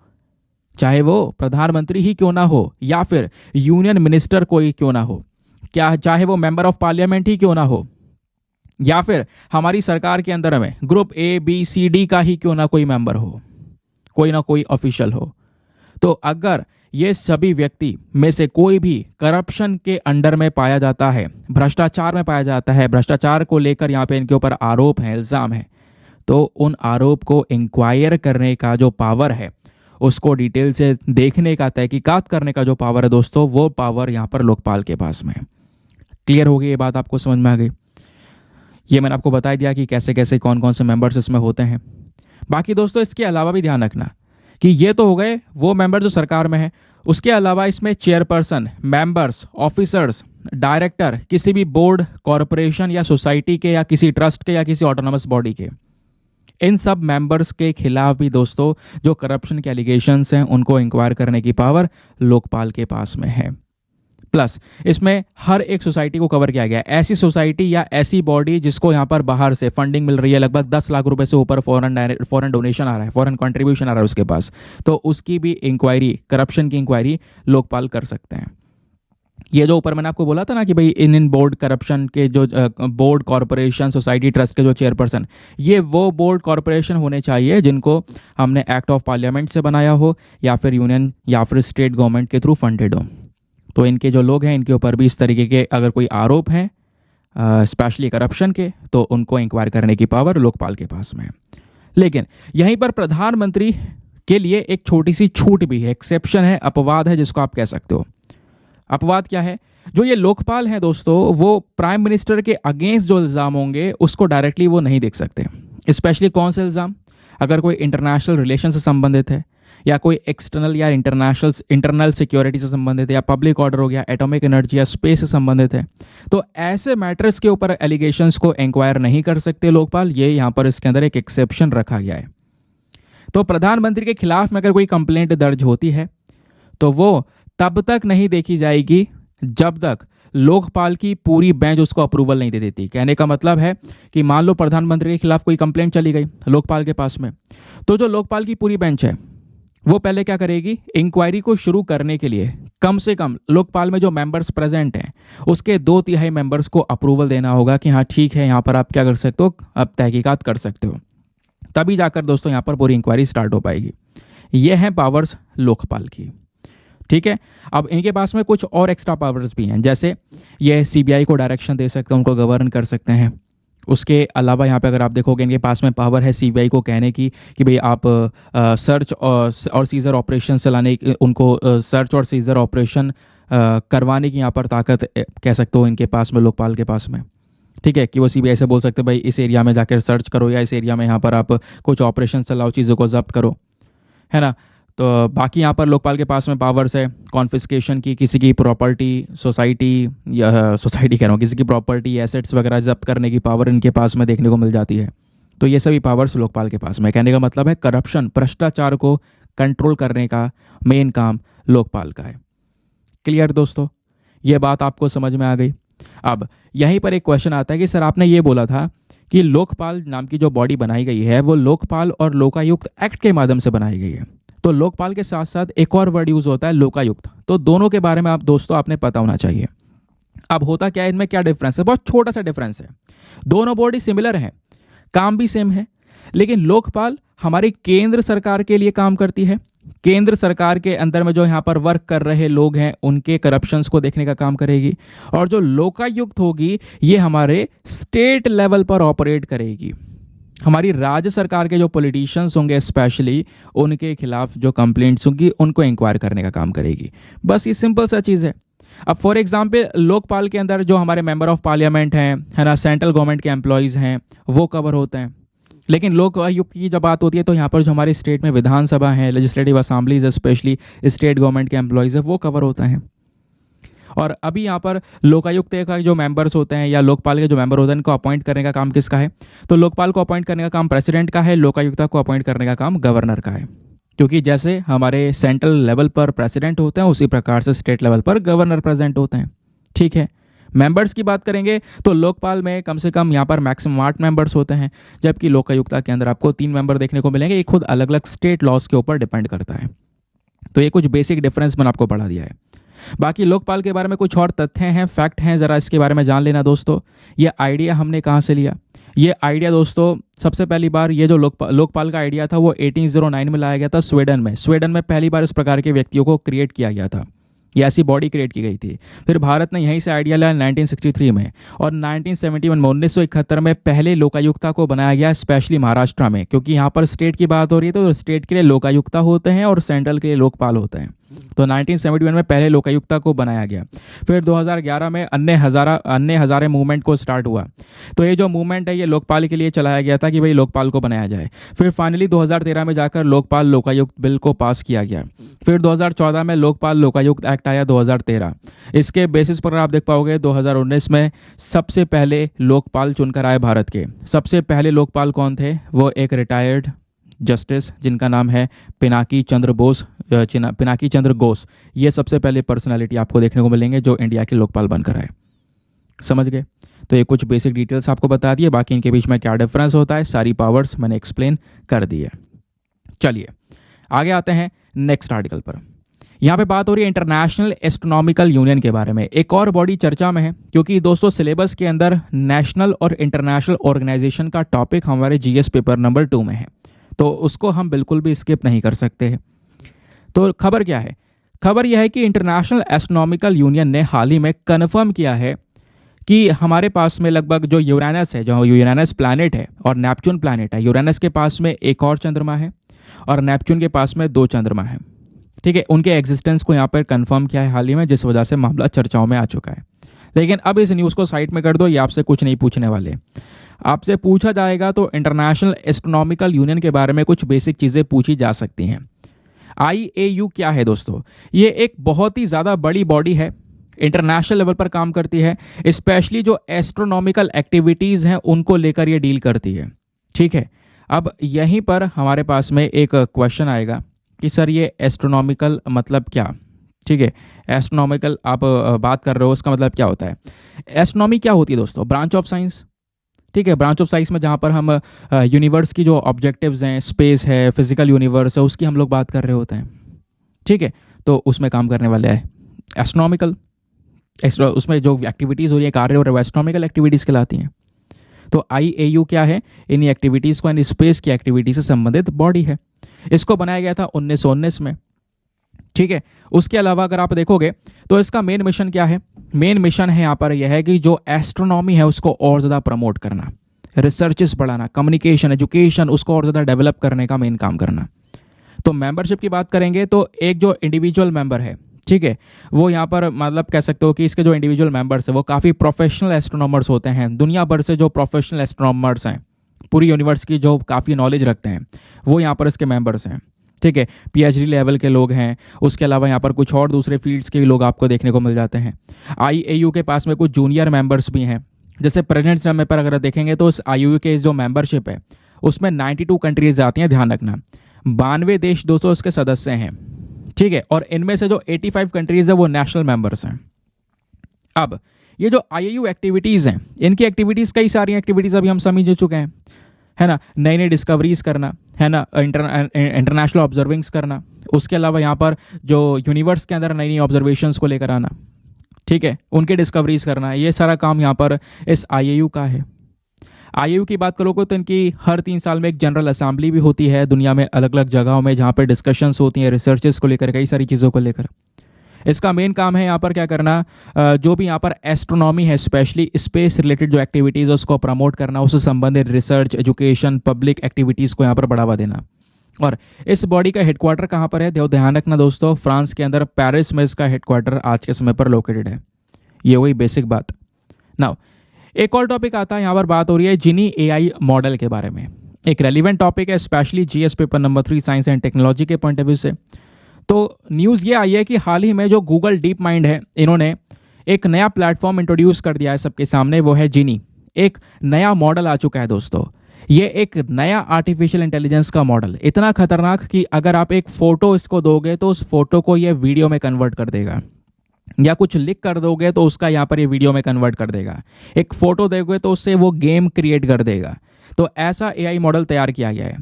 चाहे वो प्रधानमंत्री ही क्यों ना हो, या फिर यूनियन मिनिस्टर कोई क्यों ना हो, क्या चाहे वो मेंबर ऑफ पार्लियामेंट ही क्यों ना हो, या फिर हमारी सरकार के अंदर में ग्रुप ABCD का ही क्यों ना कोई मेंबर हो, कोई ना कोई ऑफिशियल हो, तो अगर ये सभी व्यक्ति में से कोई भी करप्शन के अंडर में पाया जाता है, भ्रष्टाचार में पाया जाता है, भ्रष्टाचार को लेकर यहाँ पे इनके ऊपर आरोप है, इल्ज़ाम है, तो उन आरोप को इंक्वायर करने का जो पावर है, उसको डिटेल से देखने का, तहकीकात करने का जो पावर है दोस्तों, वो पावर यहाँ पर लोकपाल के पास में है। क्लियर हो गई ये बात? आपको समझ में आ गई? ये मैंने आपको बता दिया कि कैसे कैसे कौन कौन से मेंबर्स इसमें होते हैं। बाकी दोस्तों इसके अलावा भी ध्यान रखना कि ये तो हो गए वो मेंबर जो सरकार में है, उसके अलावा इसमें चेयरपर्सन, मेंबर्स, ऑफिसर्स, डायरेक्टर किसी भी बोर्ड, कॉरपोरेशन या सोसाइटी के या किसी ट्रस्ट के या किसी ऑटोनमस बॉडी के, इन सब मेंबर्स के खिलाफ भी दोस्तों जो करप्शन के एलिगेशंस हैं उनको इंक्वायर करने की पावर लोकपाल के पास में है। प्लस इसमें हर एक सोसाइटी को कवर किया गया है। ऐसी सोसाइटी या ऐसी बॉडी जिसको यहाँ पर बाहर से फंडिंग मिल रही है, लगभग 10 लाख रुपए से ऊपर फॉरेन डोनेशन आ रहा है, फॉरेन कंट्रीब्यूशन आ रहा है उसके पास, तो उसकी भी इंक्वायरी, करप्शन की इंक्वायरी लोकपाल कर सकते हैं। ये जो ऊपर मैंने आपको बोला था ना कि भाई इन बोर्ड करप्शन के जो बोर्ड, कॉरपोरेशन, सोसाइटी, ट्रस्ट के जो चेयरपर्सन, ये वो बोर्ड, कॉरपोरेशन होने चाहिए जिनको हमने एक्ट ऑफ पार्लियामेंट से बनाया हो या फिर यूनियन या फिर स्टेट गवर्नमेंट के थ्रू फंडेड हो। तो इनके जो लोग हैं इनके ऊपर भी इस तरीके के अगर कोई आरोप हैं स्पेशली करप्शन के, तो उनको इंक्वायर करने की पावर लोकपाल के पास में है। लेकिन यहीं पर प्रधानमंत्री के लिए एक छोटी सी छूट भी है, एक्सेप्शन है, अपवाद है जिसको आप कह सकते हो। अपवाद क्या है? जो ये लोकपाल हैं दोस्तों, वो प्राइम मिनिस्टर के अगेंस्ट जो इल्ज़ाम होंगे उसको डायरेक्टली वो नहीं देख सकते। स्पेशली कौन से इल्ज़ाम? अगर कोई इंटरनेशनल रिलेशन से संबंधित है, या कोई एक्सटर्नल या इंटरनल सिक्योरिटी से संबंधित है, या पब्लिक ऑर्डर हो गया, एटॉमिक एनर्जी या स्पेस से संबंधित है, तो ऐसे मैटर्स के ऊपर एलिगेशंस को इंक्वायर नहीं कर सकते लोकपाल। ये यहाँ पर इसके अंदर एक एक्सेप्शन रखा गया है। तो प्रधानमंत्री के खिलाफ में अगर कोई कंप्लेंट दर्ज होती है तो वो तब तक नहीं देखी जाएगी जब तक लोकपाल की पूरी बेंच उसको अप्रूवल नहीं दे देती। कहने का मतलब है कि मान लो प्रधानमंत्री के खिलाफ कोई कंप्लेंट चली गई लोकपाल के पास में, तो जो लोकपाल की पूरी बेंच है वो पहले क्या करेगी? इंक्वायरी को शुरू करने के लिए कम से कम लोकपाल में जो मेंबर्स प्रेजेंट हैं उसके 2/3 मेंबर्स को अप्रूवल देना होगा कि हाँ ठीक है, यहाँ पर आप क्या कर सकते हो, अब तहकीकात कर सकते हो। तभी जाकर दोस्तों यहाँ पर पूरी इंक्वायरी स्टार्ट हो पाएगी। ये हैं पावर्स लोकपाल की। ठीक है, अब इनके पास में कुछ और एक्स्ट्रा पावर्स भी हैं, जैसे ये CBI को डायरेक्शन दे सकते हैं, उनको गवर्न कर सकते हैं। उसके अलावा यहाँ पे अगर आप देखोगे इनके पास में पावर है CBI को कहने की कि भाई आप सर्च और सीजर ऑपरेशन चलाने, उनको सर्च और सीजर ऑपरेशन करवाने की यहाँ पर ताकत कह सकते हो इनके पास में, लोकपाल के पास में। ठीक है, कि वो CBI से बोल सकते भाई इस एरिया में जाकर सर्च करो, या इस एरिया में यहाँ पर आप कुछ ऑपरेशन चलाओ, चीज़ों को जब्त करो, है ना। तो बाकी यहाँ पर लोकपाल के पास में पावर्स है कॉन्फिस्केशन की, किसी की प्रॉपर्टी, सोसाइटी या सोसाइटी कह रहा हूँ, किसी की प्रॉपर्टी एसेट्स वगैरह जब्त करने की पावर इनके पास में देखने को मिल जाती है। तो ये सभी पावर्स लोकपाल के पास में। कहने का मतलब है करप्शन, भ्रष्टाचार को कंट्रोल करने का मेन काम लोकपाल का है। क्लियर दोस्तों, ये बात आपको समझ में आ गई। अब यहीं पर एक क्वेश्चन आता है कि सर आपने ये बोला था कि लोकपाल नाम की जो बॉडी बनाई गई है वो लोकपाल और लोकायुक्त एक्ट के माध्यम से बनाई गई है। तो लोकपाल के साथ साथ एक और वर्ड यूज होता है लोकायुक्त। तो दोनों के बारे में आप दोस्तों आपने पता होना चाहिए। अब होता क्या है, इनमें क्या डिफरेंस है? बहुत छोटा सा डिफरेंस है। दोनों बॉडी सिमिलर हैं, काम भी सेम है, लेकिन लोकपाल हमारी केंद्र सरकार के लिए काम करती है। केंद्र सरकार के अंदर में जो यहाँ पर वर्क कर रहे लोग हैं उनके करप्शंस को देखने का काम करेगी। और जो लोकायुक्त होगी ये हमारे स्टेट लेवल पर ऑपरेट करेगी। हमारी राज्य सरकार के जो पॉलिटिशियंस होंगे स्पेशली उनके खिलाफ जो कंप्लेंट्स होंगी उनको इंक्वायर करने का काम करेगी। बस ये सिंपल सा चीज़ है। अब फॉर एग्जाम्पल लोकपाल के अंदर जो हमारे मेंबर ऑफ पार्लियामेंट हैं, है ना, सेंट्रल गवर्नमेंट के एम्प्लॉयज़ हैं, वो कवर होते हैं। लेकिन लोकायुक्त की जब बात होती है तो यहाँ पर जो हमारी स्टेट में विधानसभा है, legislative assemblies specially state government के एम्प्लॉयज़ है, वो कवर होते हैं। और अभी यहाँ पर लोकायुक्त का जो मेंबर्स होते हैं या लोकपाल के जो मेंबर होते हैं इनको अपॉइंट करने का काम किसका है? तो लोकपाल को अपॉइंट करने का काम प्रेसिडेंट का है, लोकायुक्त को अपॉइंट करने का काम गवर्नर का है। क्योंकि जैसे हमारे सेंट्रल लेवल पर प्रेसिडेंट होते हैं उसी प्रकार से स्टेट लेवल पर गवर्नर प्रेजेंट होते हैं। ठीक है, मेंबर्स की बात करेंगे तो लोकपाल में कम से कम यहाँ पर मैक्सिमम 8 मेंबर्स होते हैं, जबकि लोकायुक्ता के अंदर आपको 3 मेंबर देखने को मिलेंगे। ये खुद अलग अलग स्टेट लॉज के ऊपर डिपेंड करता है। तो ये कुछ बेसिक डिफरेंस मैंने आपको पढ़ा दिया है। बाकी लोकपाल के बारे में कुछ और तथ्य हैं, फैक्ट हैं, ज़रा इसके बारे में जान लेना दोस्तों। ये आइडिया हमने कहाँ से लिया? ये आइडिया दोस्तों सबसे पहली बार ये जो लोकपाल का आइडिया था वो 1809 में लाया गया था स्वीडन में। स्वीडन में पहली बार इस प्रकार के व्यक्तियों को क्रिएट किया गया था, ये ऐसी बॉडी क्रिएट की गई थी। फिर भारत ने यहीं से आइडिया लिया 1963 में, और 1971 में 1971 में पहले लोकायुक्ता को बनाया गया स्पेशली महाराष्ट्र में। क्योंकि यहाँ पर स्टेट की बात हो रही है तो स्टेट के लिए लोकायुक्ता होते हैं और सेंट्रल के लिए लोकपाल होते हैं। तो 1971 में पहले लोकायुक्ता को बनाया गया। फिर 2011 में अन्य हजारे मूवमेंट को स्टार्ट हुआ। तो ये जो मूवमेंट है ये लोकपाल के लिए चलाया गया था कि भाई लोकपाल को बनाया जाए। फिर फाइनली 2013 में जाकर लोकपाल लोकायुक्त बिल को पास किया गया। फिर 2014 में लोकपाल लोकायुक्त एक्ट आया 2013। इसके बेसिस पर आप देख पाओगे 2019 में सबसे पहले लोकपाल चुनकर आए भारत के। सबसे पहले लोकपाल कौन थे? वो एक रिटायर्ड जस्टिस जिनका नाम है पिनाकी चंद्र घोष। ये सबसे पहले पर्सनालिटी आपको देखने को मिलेंगे जो इंडिया के लोकपाल बनकर आए। समझ गए? तो ये कुछ बेसिक डिटेल्स आपको बता दिए। बाकी इनके बीच में क्या डिफरेंस होता है, सारी पावर्स मैंने एक्सप्लेन कर दी है। चलिए आगे आते हैं नेक्स्ट आर्टिकल पर। यहाँ पे बात हो रही है इंटरनेशनल एस्ट्रोनॉमिकल यूनियन के बारे में। एक और बॉडी चर्चा में है क्योंकि दोस्तों सिलेबस के अंदर नेशनल और इंटरनेशनल ऑर्गेनाइजेशन का टॉपिक हमारे जीएस पेपर नंबर 2 में है, तो उसको हम बिल्कुल भी स्किप नहीं कर सकते हैं। तो खबर क्या है? खबर यह है कि इंटरनेशनल एस्ट्रोनॉमिकल यूनियन ने हाल ही में कन्फर्म किया है कि हमारे पास में लगभग जो यूरेनस है, जो यूरेनस प्लैनेट है और नेपच्यून प्लैनेट है, यूरेनस के पास में एक और चंद्रमा है और नेपच्यून के पास में 2 चंद्रमा है। ठीक है, उनके एग्जिस्टेंस को यहाँ पर कंफर्म किया है हाल ही में, जिस वजह से मामला चर्चाओं में आ चुका है। लेकिन अब इस न्यूज़ को साइड में कर दो, ये आपसे कुछ नहीं पूछने वाले। आपसे पूछा जाएगा तो इंटरनेशनल एस्ट्रोनॉमिकल यूनियन के बारे में कुछ बेसिक चीज़ें पूछी जा सकती हैं। IAU क्या है दोस्तों? ये एक बहुत ही ज़्यादा बड़ी बॉडी है, इंटरनेशनल लेवल पर काम करती है, स्पेशली जो एस्ट्रोनॉमिकल एक्टिविटीज़ हैं उनको लेकर ये डील करती है। ठीक है, अब यहीं पर हमारे पास में एक क्वेश्चन आएगा कि सर ये एस्ट्रोनॉमिकल मतलब क्या? ठीक है, एस्ट्रोनॉमिकल आप बात कर रहे हो, उसका मतलब क्या होता है? एस्ट्रोनॉमी क्या होती है दोस्तों? Branch of science. ठीक है, ब्रांच ऑफ साइंस में जहाँ पर हम यूनिवर्स की जो ऑब्जेक्टिव्स हैं, स्पेस है, फिजिकल यूनिवर्स है, उसकी हम लोग बात कर रहे होते हैं। ठीक है, तो उसमें काम करने वाले है एस्ट्रोनॉमिकल। उसमें जो एक्टिविटीज़ हो रही है, कार्य हो रहे हैं, वो एस्ट्रोनॉमिकल एक्टिविटीज़ कहलाती हैं। तो IAU क्या है? इन एक्टिविटीज़ को, इन स्पेस की एक्टिविटी से संबंधित बॉडी है। इसको बनाया गया था 1919 में। ठीक है, उसके अलावा अगर आप देखोगे तो इसका मेन मिशन क्या है? मेन मिशन है यहाँ पर यह है कि जो एस्ट्रोनॉमी है उसको और ज़्यादा प्रमोट करना, रिसर्चेस बढ़ाना, कम्युनिकेशन, एजुकेशन, उसको और ज़्यादा डेवलप करने का मेन काम करना। तो मेंबरशिप की बात करेंगे तो एक जो इंडिविजुअल मेंबर है, ठीक है, वो यहाँ पर मतलब कह सकते हो कि इसके जो इंडिविजुअल मेंबर्स हैं वो काफ़ी प्रोफेशनल एस्ट्रोनॉमर्स होते हैं। दुनिया भर से जो प्रोफेशनल एस्ट्रोनॉमर्स हैं, पूरी यूनिवर्स की जो काफ़ी नॉलेज रखते हैं, वो यहाँ पर इसके मेंबर्स हैं। ठीक है, पीएचडी लेवल के लोग हैं। उसके अलावा यहाँ पर कुछ और दूसरे फील्ड्स के लोग आपको देखने को मिल जाते हैं। आईएयू के पास में कुछ जूनियर मेंबर्स भी हैं। जैसे प्रेजेंट समय पर अगर देखेंगे तो उस आईएयू के जो मेंबरशिप है उसमें 92 कंट्रीज आती हैं, ध्यान रखना। 92 देश दोस्तों उसके सदस्य हैं, ठीक है। और इनमें से जो 85 कंट्रीज है वो नेशनल मेंबर्स हैं। अब ये जो आईएयू एक्टिविटीज़ हैं, इनकी एक्टिविटीज़ कई सारी एक्टिविटीज़ अभी हम समझ चुके हैं, है ना। नई नई डिस्कवरीज करना, है ना, इंटरनेशनल ऑब्जर्विंग्स करना, उसके अलावा यहाँ पर जो यूनिवर्स के अंदर नई नई ऑब्जर्वेशंस को लेकर आना, ठीक है, उनके डिस्कवरीज करना, ये सारा काम यहाँ पर इस आईएयू का है। आईएयू की बात करोगे तो इनकी हर 3 साल में एक जनरल असेंबली भी होती है दुनिया में अलग अलग जगहों में, जहाँ पर डिस्कशंस होती हैं रिसर्चेस को लेकर, कई सारी चीज़ों को लेकर। इसका मेन काम है यहाँ पर क्या करना, जो भी यहाँ पर एस्ट्रोनॉमी है, स्पेशली स्पेस रिलेटेड जो एक्टिविटीज़ है उसको प्रमोट करना, उससे संबंधित रिसर्च, एजुकेशन, पब्लिक एक्टिविटीज़ को यहाँ पर बढ़ावा देना। और इस बॉडी का हेडक्वार्टर कहाँ पर है, ध्यान रखना दोस्तों, फ्रांस के अंदर पेरिस में इसका हेडक्वार्टर आज के समय पर लोकेटेड है। ये वही बेसिक बात। नाउ एक और टॉपिक आता है, यहाँ पर बात हो रही है जिनी एआई मॉडल के बारे में। एक रेलिवेंट टॉपिक है, specially GS paper number 3 science and technology के पॉइंट ऑफ व्यू से। तो न्यूज़ ये आई है कि हाल ही में जो गूगल डीप माइंड है, इन्होंने एक नया प्लेटफॉर्म इंट्रोड्यूस कर दिया है सबके सामने, वो है जिनी। एक नया मॉडल आ चुका है दोस्तों। ये एक नया आर्टिफिशियल इंटेलिजेंस का मॉडल, इतना खतरनाक कि अगर आप एक फ़ोटो इसको दोगे तो उस फोटो को ये वीडियो में कन्वर्ट कर देगा, या कुछ लिख कर दोगे तो उसका यहाँ पर ये वीडियो में कन्वर्ट कर देगा। एक फ़ोटो दोगे तो उससे वो गेम क्रिएट कर देगा। तो ऐसा एआई मॉडल तैयार किया गया है।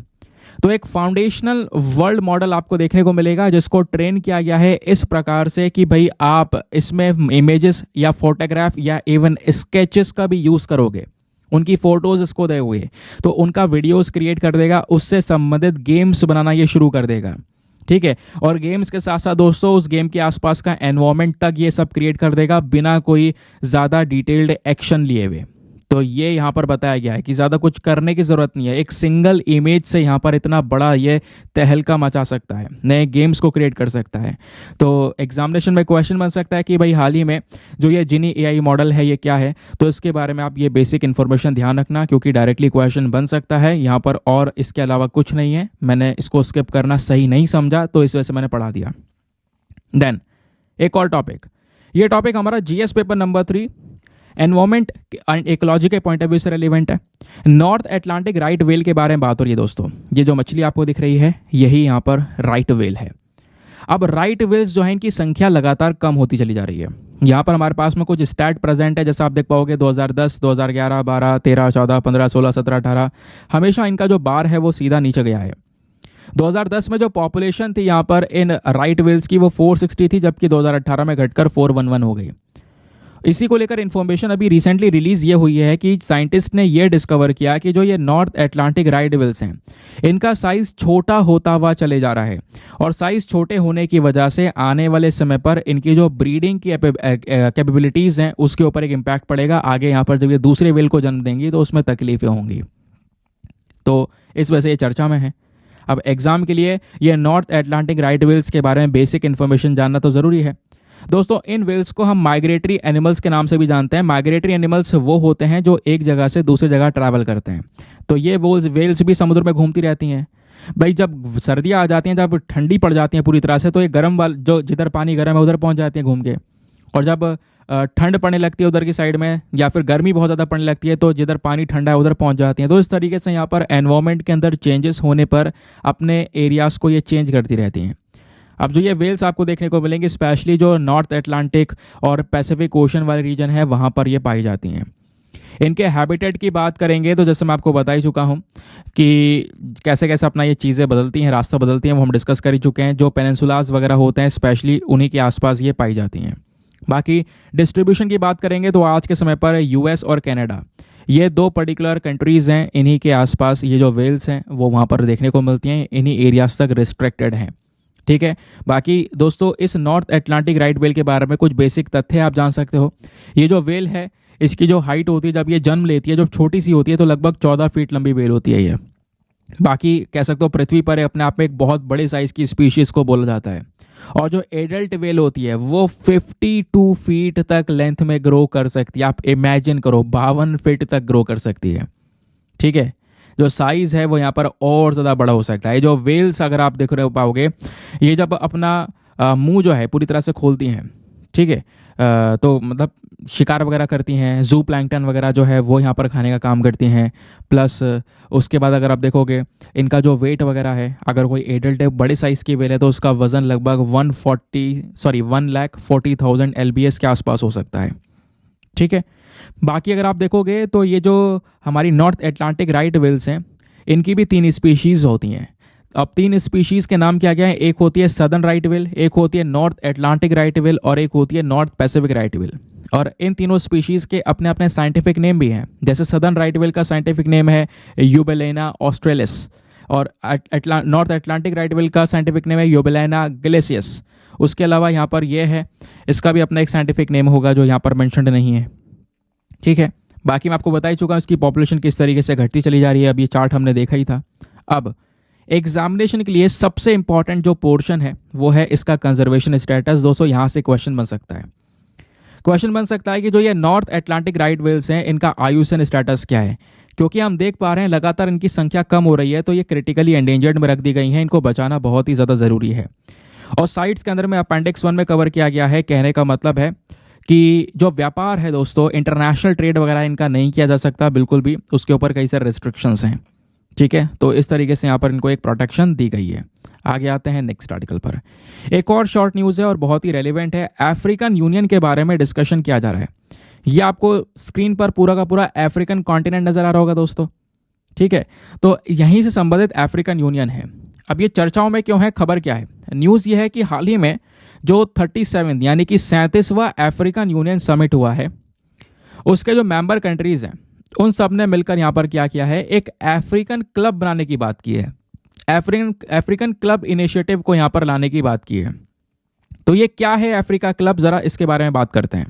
तो एक फाउंडेशनल वर्ल्ड मॉडल आपको देखने को मिलेगा जिसको ट्रेन किया गया है इस प्रकार से कि भाई आप इसमें इमेजेस या फोटोग्राफ या इवन स्केचेस का भी यूज़ करोगे, उनकी फ़ोटोज़ इसको दे हुए तो उनका वीडियोस क्रिएट कर देगा, उससे संबंधित गेम्स बनाना ये शुरू कर देगा, ठीक है। और गेम्स के साथ साथ दोस्तों उस गेम के आसपास का एनवायरनमेंट तक ये सब क्रिएट कर देगा बिना कोई ज़्यादा डिटेल्ड एक्शन लिए हुए। तो ये यहाँ पर बताया गया है कि ज़्यादा कुछ करने की ज़रूरत नहीं है, एक सिंगल इमेज से यहाँ पर इतना बड़ा ये तहलका मचा सकता है, नए गेम्स को क्रिएट कर सकता है। तो एग्जामिनेशन में क्वेश्चन बन सकता है कि भाई हाल ही में जो ये जिनी एआई मॉडल है ये क्या है, तो इसके बारे में आप ये बेसिक इन्फॉर्मेशन ध्यान रखना क्योंकि डायरेक्टली क्वेश्चन बन सकता है यहाँ पर, और इसके अलावा कुछ नहीं है। मैंने इसको स्किप करना सही नहीं समझा तो इस वजह से मैंने पढ़ा दिया। देन एक और टॉपिक, ये टॉपिक हमारा GS paper number 3 environment and ecology के पॉइंट ऑफ व्यू से रेलिवेंट है। नॉर्थ अटलांटिक राइट वेल के बारे में बात हो रही है दोस्तों। ये जो मछली आपको दिख रही है यही यहाँ पर राइट वेल है। अब राइट वेल्स जो है इनकी संख्या लगातार कम होती चली जा रही है। यहाँ पर हमारे पास में कुछ स्टैट प्रेजेंट है, जैसा आप देख पाओगे 2010, 2011, 12, 13, 14, 15, 16, 17, 18 हमेशा इनका जो बार है वो सीधा नीचे गया है। 2010 में जो पॉपुलेशन थी यहाँ पर इन राइट वेल्स की वो 460 थी, जबकि 2018 में घटकर 411 हो गई। इसी को लेकर इन्फॉर्मेशन अभी रिसेंटली रिलीज ये हुई है कि साइंटिस्ट ने ये डिस्कवर किया कि जो ये नॉर्थ अटलांटिक राइट वेल्स हैं इनका साइज छोटा होता हुआ चले जा रहा है, और साइज छोटे होने की वजह से आने वाले समय पर इनकी जो ब्रीडिंग की कैपेबिलिटीज़ हैं उसके ऊपर एक इम्पैक्ट पड़ेगा। आगे यहाँ पर जब ये दूसरे वेल को जन्म देंगी तो उसमें तकलीफें होंगी। तो इस वजह से ये चर्चा में है। अब एग्जाम के लिए ये नॉर्थ अटलांटिक राइट वेल्स के बारे में बेसिक इन्फॉर्मेशन जानना तो ज़रूरी है दोस्तों। इन वेल्स को हम माइग्रेटरी एनिमल्स के नाम से भी जानते हैं। माइग्रेटरी एनिमल्स वो होते हैं जो एक जगह से दूसरी जगह ट्रैवल करते हैं। तो ये वेल्स भी समुद्र में घूमती रहती हैं। भाई जब सर्दियाँ आ जाती हैं, जब ठंडी पड़ जाती हैं पूरी तरह से, तो ये गर्म वाल जो जिधर पानी गर्म है उधर पहुँच जाती हैं घूम के, और जब ठंड पड़ने लगती है उधर की साइड में, या फिर गर्मी बहुत ज़्यादा पड़ने लगती है तो जिधर पानी ठंडा है उधर पहुँच जाती हैं। तो इस तरीके से यहाँ पर एनवायरनमेंट के अंदर चेंजेस होने पर अपने एरियाज़ को ये चेंज करती रहती हैं। अब जो ये वेल्स आपको देखने को मिलेंगे स्पेशली जो नॉर्थ अटलांटिक और पैसिफिक ओशन वाले रीजन है वहाँ पर ये पाई जाती हैं। इनके हैबिटेट की बात करेंगे तो जैसे मैं आपको बता ही चुका हूँ कि कैसे कैसे अपना ये चीज़ें बदलती हैं, रास्ता बदलती हैं, वो हम डिस्कस कर ही चुके हैं। जो पेनिनसुलास वगैरह होते हैं स्पेशली उन्हीं के आसपास ये पाई जाती हैं। बाकी डिस्ट्रीब्यूशन की बात करेंगे तो आज के समय पर यूएस और कनाडा ये 2 पर्टिकुलर कंट्रीज़ हैं, इन्हीं के आसपास ये जो वेल्स हैं वो वहाँ पर देखने को मिलती हैं, इन्हीं एरियाज तक रिस्ट्रिक्टेड हैं, ठीक है। बाकी दोस्तों इस नॉर्थ अटलांटिक राइट वेल के बारे में कुछ बेसिक तथ्य आप जान सकते हो। ये जो वेल है इसकी जो हाइट होती है जब ये जन्म लेती है, जब छोटी सी होती है तो लगभग 14 फीट लंबी वेल होती है ये। बाकी कह सकते हो पृथ्वी पर अपने आप में एक बहुत बड़े साइज़ की स्पीशीज़ को बोला जाता है। और जो एडल्ट वेल होती है वो 52 फीट तक लेंथ में ग्रो कर सकती है। आप इमेजिन करो 52 फीट तक ग्रो कर सकती है, ठीक है। जो साइज़ है वो यहाँ पर और ज़्यादा बड़ा हो सकता है। ये जो वेल्स अगर आप देख रहे हो पाओगे, ये जब अपना मुंह जो है पूरी तरह से खोलती हैं, ठीक है, तो मतलब शिकार वगैरह करती हैं, जू प्लैंकटन वगैरह जो है वो यहाँ पर खाने का काम करती हैं। प्लस उसके बाद अगर आप देखोगे इनका जो वेट वगैरह है, अगर कोई एडल्ट है बड़े साइज़ की वेल है तो उसका वज़न लगभग 1,40,000 LBS के आसपास हो सकता है, ठीक है। बाकी अगर आप देखोगे तो ये जो हमारी नॉर्थ एटलांटिक राइट वेल्स हैं, इनकी भी 3 स्पीशीज़ होती हैं। अब 3 स्पीशीज़ के नाम क्या क्या है? एक होती है सदर्न राइट वेल, एक होती है नॉर्थ एटलांटिक राइट वेल और एक होती है नॉर्थ पैसिफिक राइट वेल। और इन तीनों स्पीशीज़ के अपने अपने साइंटिफिक नेम भी हैं। जैसे सदर्न राइट वेल का साइंटिफिक नेम है यूबेलेना ऑस्ट्रेलिस और नॉर्थ एटलांटिक राइट वेल का साइंटिफिक नेम है यूबेलेना ग्लेसियस। उसके अलावा यहाँ पर यह है, इसका भी अपना एक साइंटिफिक नेम होगा जो यहाँ पर मेंशन्ड नहीं है, ठीक है। बाकी मैं आपको बता ही चुका हूँ इसकी पॉपुलेशन किस तरीके से घटती चली जा रही है। अब ये चार्ट हमने देखा ही था। अब एग्जामिनेशन के लिए सबसे इंपॉर्टेंट जो पोर्शन है वो है इसका कंजर्वेशन स्टेटस। दोस्तों यहाँ से क्वेश्चन बन सकता है। क्वेश्चन बन सकता है कि जो ये नॉर्थ एटलांटिक राइट वेल्स हैं इनका आयुसन स्टेटस क्या है, क्योंकि हम देख पा रहे हैं लगातार इनकी संख्या कम हो रही है, तो ये क्रिटिकली एंडेंजर्ड में रख दी गई हैं। इनको बचाना बहुत ही ज़्यादा ज़रूरी है। और साइट्स के अंदर में अपेंडिक्स 1 में कवर किया गया है। कहने का मतलब है कि जो व्यापार है दोस्तों, इंटरनेशनल ट्रेड वगैरह इनका नहीं किया जा सकता बिल्कुल भी, उसके ऊपर कई सारे रिस्ट्रिक्शंस हैं, ठीक है। तो इस तरीके से यहाँ पर इनको एक प्रोटेक्शन दी गई है। आगे आते हैं नेक्स्ट आर्टिकल पर। एक और शॉर्ट न्यूज़ है और बहुत ही रेलिवेंट है। अफ्रीकन यूनियन के बारे में डिस्कशन किया जा रहा है। ये आपको स्क्रीन पर पूरा का पूरा अफ्रीकन कॉन्टिनेंट नजर आ रहा होगा दोस्तों, ठीक है। तो यहीं से संबंधित अफ्रीकन यूनियन है। अब ये चर्चाओं में क्यों है, खबर क्या है? न्यूज़ ये है कि हाल ही में जो 37 यानी कि 37वां अफ्रीकन यूनियन समिट हुआ है, उसके जो मेंबर कंट्रीज हैं उन सब ने मिलकर यहाँ पर क्या किया है, एक अफ्रीकन क्लब बनाने की बात की है। अफ्रीकन क्लब इनिशिएटिव को यहाँ पर लाने की बात की है। तो ये क्या है अफ्रीका क्लब, जरा इसके बारे में बात करते हैं।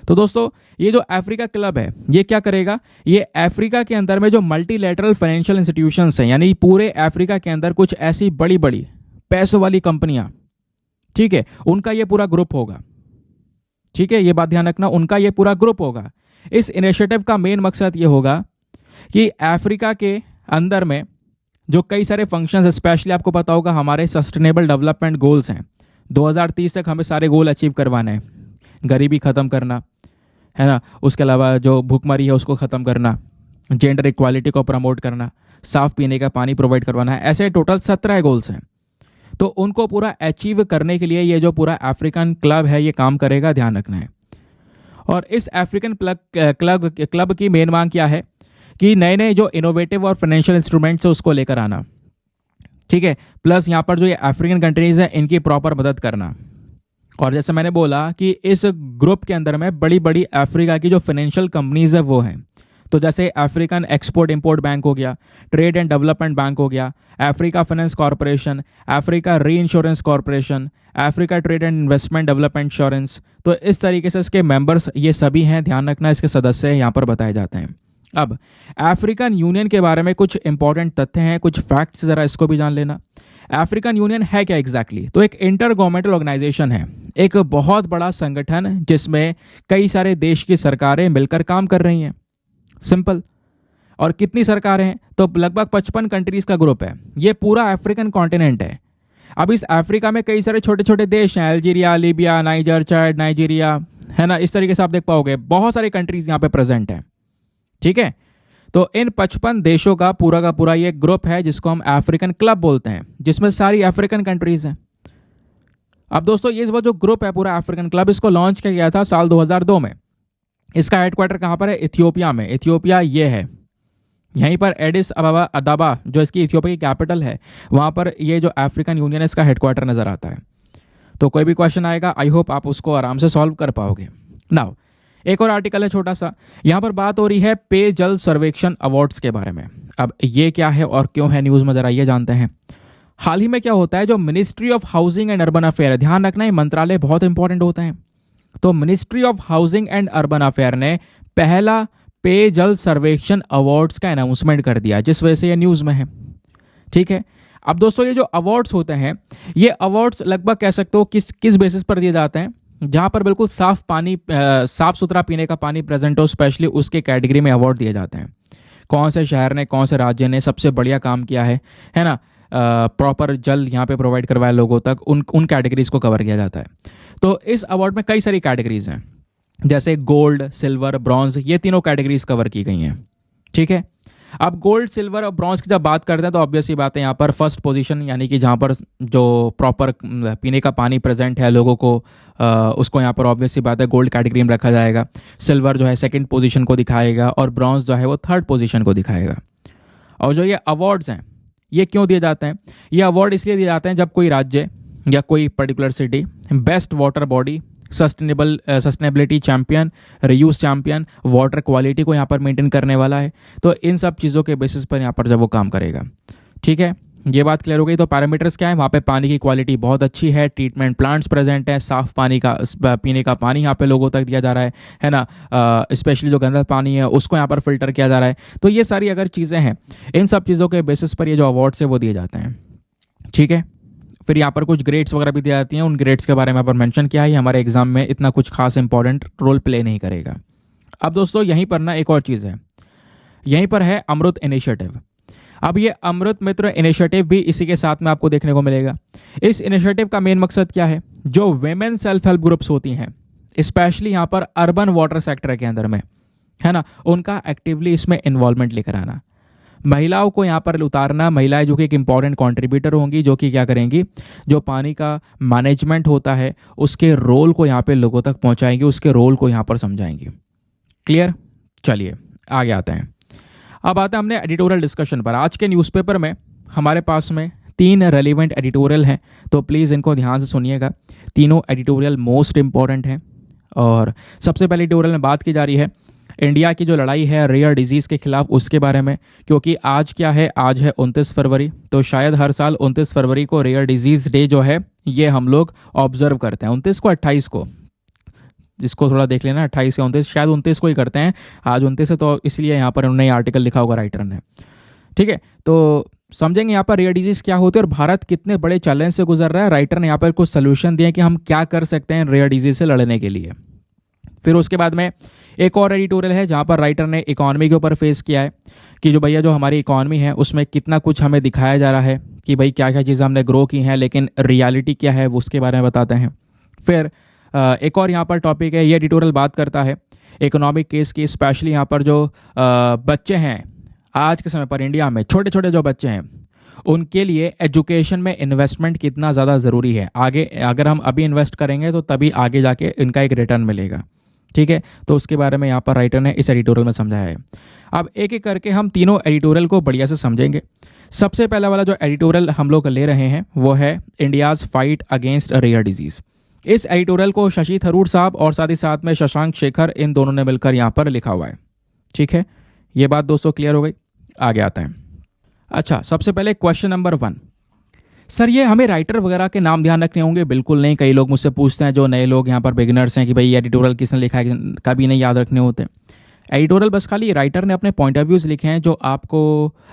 तो दोस्तों ये जो अफ्रीका क्लब है ये क्या करेगा, ये अफ्रीका के अंदर में जो मल्टीलैटरल फाइनेंशियल इंस्टीट्यूशंस हैं, यानी पूरे अफ्रीका के अंदर कुछ ऐसी बड़ी बड़ी पैसों वाली कंपनियां, ठीक है, उनका ये पूरा ग्रुप होगा, ठीक है। ये बात ध्यान रखना, उनका ये पूरा ग्रुप होगा। इस इनिशिएटिव का मेन मकसद ये होगा कि अफ्रीका के अंदर में जो कई सारे फंक्शंस, स्पेशली आपको पता होगा हमारे सस्टेनेबल डेवलपमेंट गोल्स हैं, 2030 तक हमें सारे गोल अचीव करवाने हैं। गरीबी ख़त्म करना है ना, उसके अलावा जो भूखमरी है उसको ख़त्म करना, जेंडर इक्वालिटी को प्रमोट करना, साफ़ पीने का पानी प्रोवाइड करवाना है। ऐसे टोटल 17 गोल्स हैं। तो उनको पूरा अचीव करने के लिए ये जो पूरा अफ्रीकन क्लब है ये काम करेगा, ध्यान रखना है। और इस अफ्रीकन क्लब की मेन मांग क्या है कि नए नए जो इनोवेटिव और फाइनेंशियल इंस्ट्रूमेंट्स है उसको लेकर आना, ठीक है। प्लस यहाँ पर जो ये अफ्रीकन कंट्रीज़ हैं इनकी प्रॉपर मदद करना। और जैसे मैंने बोला कि इस ग्रुप के अंदर में बड़ी बड़ी अफ्रीका की जो फाइनेंशियल कंपनीज है वो हैं। तो जैसे अफ्रीकन एक्सपोर्ट इंपोर्ट बैंक हो गया, ट्रेड एंड डेवलपमेंट बैंक हो गया, अफ्रीका फाइनेंस कॉरपोरेशन, अफ्रीका री insurance corporation, Africa trade and investment development insurance. तो इस तरीके से इसके मेंबर्स ये सभी हैं, ध्यान रखना, इसके सदस्य यहाँ पर बताए जाते हैं। अब अफ्रीकन यूनियन के बारे में कुछ इंपॉर्टेंट तथ्य हैं, कुछ फैक्ट्स, ज़रा इसको भी जान लेना। अफ्रीकन यूनियन है क्या एग्जैक्टली? तो एक इंटर गवर्नमेंटल ऑर्गेनाइजेशन है, एक बहुत बड़ा संगठन जिसमें कई सारे देश की सरकारें मिलकर काम कर रही हैं। सिंपल। और कितनी सरकारें हैं? तो लगभग 55 कंट्रीज का ग्रुप है। ये पूरा अफ्रीकन कॉन्टिनेंट है। अब इस अफ्रीका में कई सारे छोटे छोटे देश हैं, अल्जीरिया, लीबिया, नाइजर, चाड, नाइजीरिया, है ना। इस तरीके से आप देख पाओगे बहुत सारे कंट्रीज यहाँ पे प्रेजेंट हैं, ठीक है। तो इन 55 देशों का पूरा ये ग्रुप है जिसको हम अफ्रीकन क्लब बोलते हैं, जिसमें सारी अफ्रीकन कंट्रीज हैं। अब दोस्तों ये जो ग्रुप है पूरा अफ्रीकन क्लब, इसको लॉन्च किया गया था साल 2002 में। इसका हेडक्वार्टर कहाँ पर है? इथियोपिया में। इथियोपिया ये है, यहीं पर एडिस अबाबा जो इसकी इथियोपिया की कैपिटल है, वहाँ पर ये जो अफ्रीकन यूनियन है इसका हेडक्वार्टर नज़र आता है। तो कोई भी क्वेश्चन आएगा, आई होप आप उसको आराम से सॉल्व कर पाओगे। नाउ एक और आर्टिकल है छोटा सा, यहाँ पर बात हो रही है पेयजल सर्वेक्षण अवार्ड्स के बारे में। अब ये क्या है और क्यों है न्यूज़ में, जरा ये जानते हैं। हाल ही में क्या होता है, जो ministry of housing and urban affair है, ध्यान रखना ये मंत्रालय बहुत इंपॉर्टेंट होते हैं। तो ministry of housing and urban affair ने पहला पेयजल सर्वेक्षण अवार्ड्स का अनाउंसमेंट कर दिया, जिस वजह से ये न्यूज़ में है, ठीक है। अब दोस्तों ये जो अवार्ड्स होते हैं, ये अवार्ड्स लगभग कह सकते हो किस बेसिस पर दिए जाते हैं, जहाँ पर बिल्कुल साफ सुथरा पीने का पानी प्रेजेंट हो, स्पेशली उसके कैटेगरी में अवार्ड दिए जाते हैं। कौन से शहर ने, कौन से राज्य ने सबसे बढ़िया काम किया है ना, प्रॉपर जल यहाँ पे प्रोवाइड करवाया लोगों तक, उन कैटेगरीज को कवर किया जाता है। तो इस अवार्ड में कई सारी कैटेगरीज हैं, जैसे गोल्ड, सिल्वर, ब्रॉन्ज, ये तीनों कैटेगरीज कवर की गई हैं। ठीक है, अब गोल्ड, सिल्वर और ब्रॉन्ज की जब बात करते हैं तो ऑब्वियस ही बात है, यहाँ पर फर्स्ट पोजीशन यानी कि जहाँ पर जो प्रॉपर पीने का पानी प्रेजेंट है लोगों को, उसको यहाँ पर ऑब्वियस ही बात है गोल्ड कैटेगरी में रखा जाएगा। सिल्वर जो है सेकंड पोजीशन को दिखाएगा और ब्रॉन्ज जो है वो थर्ड पोजीशन को दिखाएगा। और जो ये अवार्ड्स हैं ये क्यों दिए जाते हैं? ये अवार्ड इसलिए दिए जाते हैं जब कोई राज्य या कोई particular city best water body, sustainability champion, reuse champion, water quality को यहाँ पर मेंटेन करने वाला है, तो इन सब चीज़ों के बेसिस पर यहाँ पर जब वो काम करेगा। ठीक है, ये बात क्लियर हो गई। तो पैरामीटर्स क्या है? वहाँ पे पानी की क्वालिटी बहुत अच्छी है, ट्रीटमेंट प्लांट्स प्रेजेंट है, साफ़ पानी का पीने का पानी यहाँ पे लोगों तक दिया जा रहा है ना, स्पेशली जो गंदा पानी है उसको यहाँ पर फिल्टर किया जा रहा है। तो ये सारी अगर चीज़ें हैं, इन सब चीज़ों के बेसिस पर ये जो अवार्ड्स है वो दिए जाते हैं। ठीक है, फिर यहाँ पर कुछ ग्रेड्स वगैरह भी दी जाती हैं, उन ग्रेड्स के बारे में यहाँ पर मेंशन किया है, हमारे एग्जाम में इतना कुछ खास इंपॉर्टेंट रोल प्ले नहीं करेगा। अब दोस्तों यहीं पर ना एक और चीज़ है, यहीं पर है अमृत इनिशिएटिव। अब ये अमृत मित्र इनिशिएटिव भी इसी के साथ में आपको देखने को मिलेगा। इस इनिशिएटिव का मेन मकसद क्या है? जो वेमेन सेल्फ हेल्प ग्रुप्स होती हैं, स्पेशली यहाँ पर अर्बन वाटर सेक्टर के अंदर में, है ना, उनका एक्टिवली इसमें इन्वॉल्वमेंट लेकर आना, महिलाओं को यहाँ पर उतारना। महिलाएं जो कि एक इम्पॉर्टेंट कंट्रीब्यूटर होंगी, जो कि क्या करेंगी, जो पानी का मैनेजमेंट होता है उसके रोल को यहाँ पे लोगों तक पहुँचाएंगी, उसके रोल को यहाँ पर समझाएंगी। क्लियर? चलिए आगे आते हैं। अब आते हैं हमने एडिटोरियल डिस्कशन पर। आज के न्यूज़पेपर में हमारे पास में 3 रेलिवेंट एडिटोरियल हैं, तो प्लीज़ इनको ध्यान से सुनिएगा। तीनों एडिटोरियल मोस्ट इंपॉर्टेंट हैं। और सबसे पहले एडिटोरियल में बात की जा रही है इंडिया की जो लड़ाई है रेयर डिजीज़ के खिलाफ, उसके बारे में। क्योंकि आज क्या है, आज है 29 फरवरी, तो शायद हर साल 29 फरवरी को रेयर डिजीज़ डे जो है ये हम लोग ऑब्जर्व करते हैं। 29 को 28 को, जिसको थोड़ा देख लेना, 28 या 29, शायद 29 को ही करते हैं, आज 29 है तो इसलिए यहाँ पर उन्होंने आर्टिकल लिखा होगा राइटर ने। ठीक है, तो समझेंगे यहाँ पर रेयर डिजीज़ क्या होती है और भारत कितने बड़े चैलेंज से गुजर रहा है। राइटर ने यहाँ पर कुछ सोल्यूशन दिए कि हम क्या कर सकते हैं रेयर डिजीज़ से लड़ने के लिए। फिर उसके बाद में एक और एडिटोरियल है जहाँ पर राइटर ने इकॉनमी के ऊपर फेस किया है कि जो भैया जो हमारी इकॉनमी है उसमें कितना कुछ हमें दिखाया जा रहा है कि भाई क्या क्या चीज़ें हमने ग्रो की हैं, लेकिन रियलिटी क्या है वो उसके बारे में बताते हैं। फिर एक और यहाँ पर टॉपिक है, ये एडिटोरियल बात करता है इकोनॉमिक केस की, स्पेशली यहाँ पर जो बच्चे हैं आज के समय पर इंडिया में, छोटे छोटे जो बच्चे हैं उनके लिए एजुकेशन में इन्वेस्टमेंट कितना ज़्यादा ज़रूरी है। आगे अगर हम अभी इन्वेस्ट करेंगे तो तभी आगे जाके इनका एक रिटर्न मिलेगा। ठीक है, तो उसके बारे में यहाँ पर राइटर ने इस एडिटोरियल में समझाया है। अब एक एक करके हम तीनों एडिटोरियल को बढ़िया से समझेंगे। सबसे पहला वाला जो एडिटोरियल हम लोग ले रहे हैं वो है India's fight against rare disease. इस एडिटोरियल को शशि थरूर साहब और साथ ही साथ में शशांक शेखर, इन दोनों ने मिलकर यहाँ पर लिखा हुआ है। ठीक है, ये बात दोस्तों क्लियर हो गई। आगे आते हैं। अच्छा, सबसे पहले क्वेश्चन नंबर 1, सर ये हमें राइटर वगैरह के नाम ध्यान रखने होंगे? बिल्कुल नहीं। कई लोग मुझसे पूछते हैं, जो नए लोग यहाँ पर बिगिनर्स हैं, कि भाई एडिटोरियल किसने लिखा है, कभी नहीं याद रखने होते। एडिटोरियल बस खाली राइटर ने अपने पॉइंट ऑफ व्यूज़ लिखे हैं जो आपको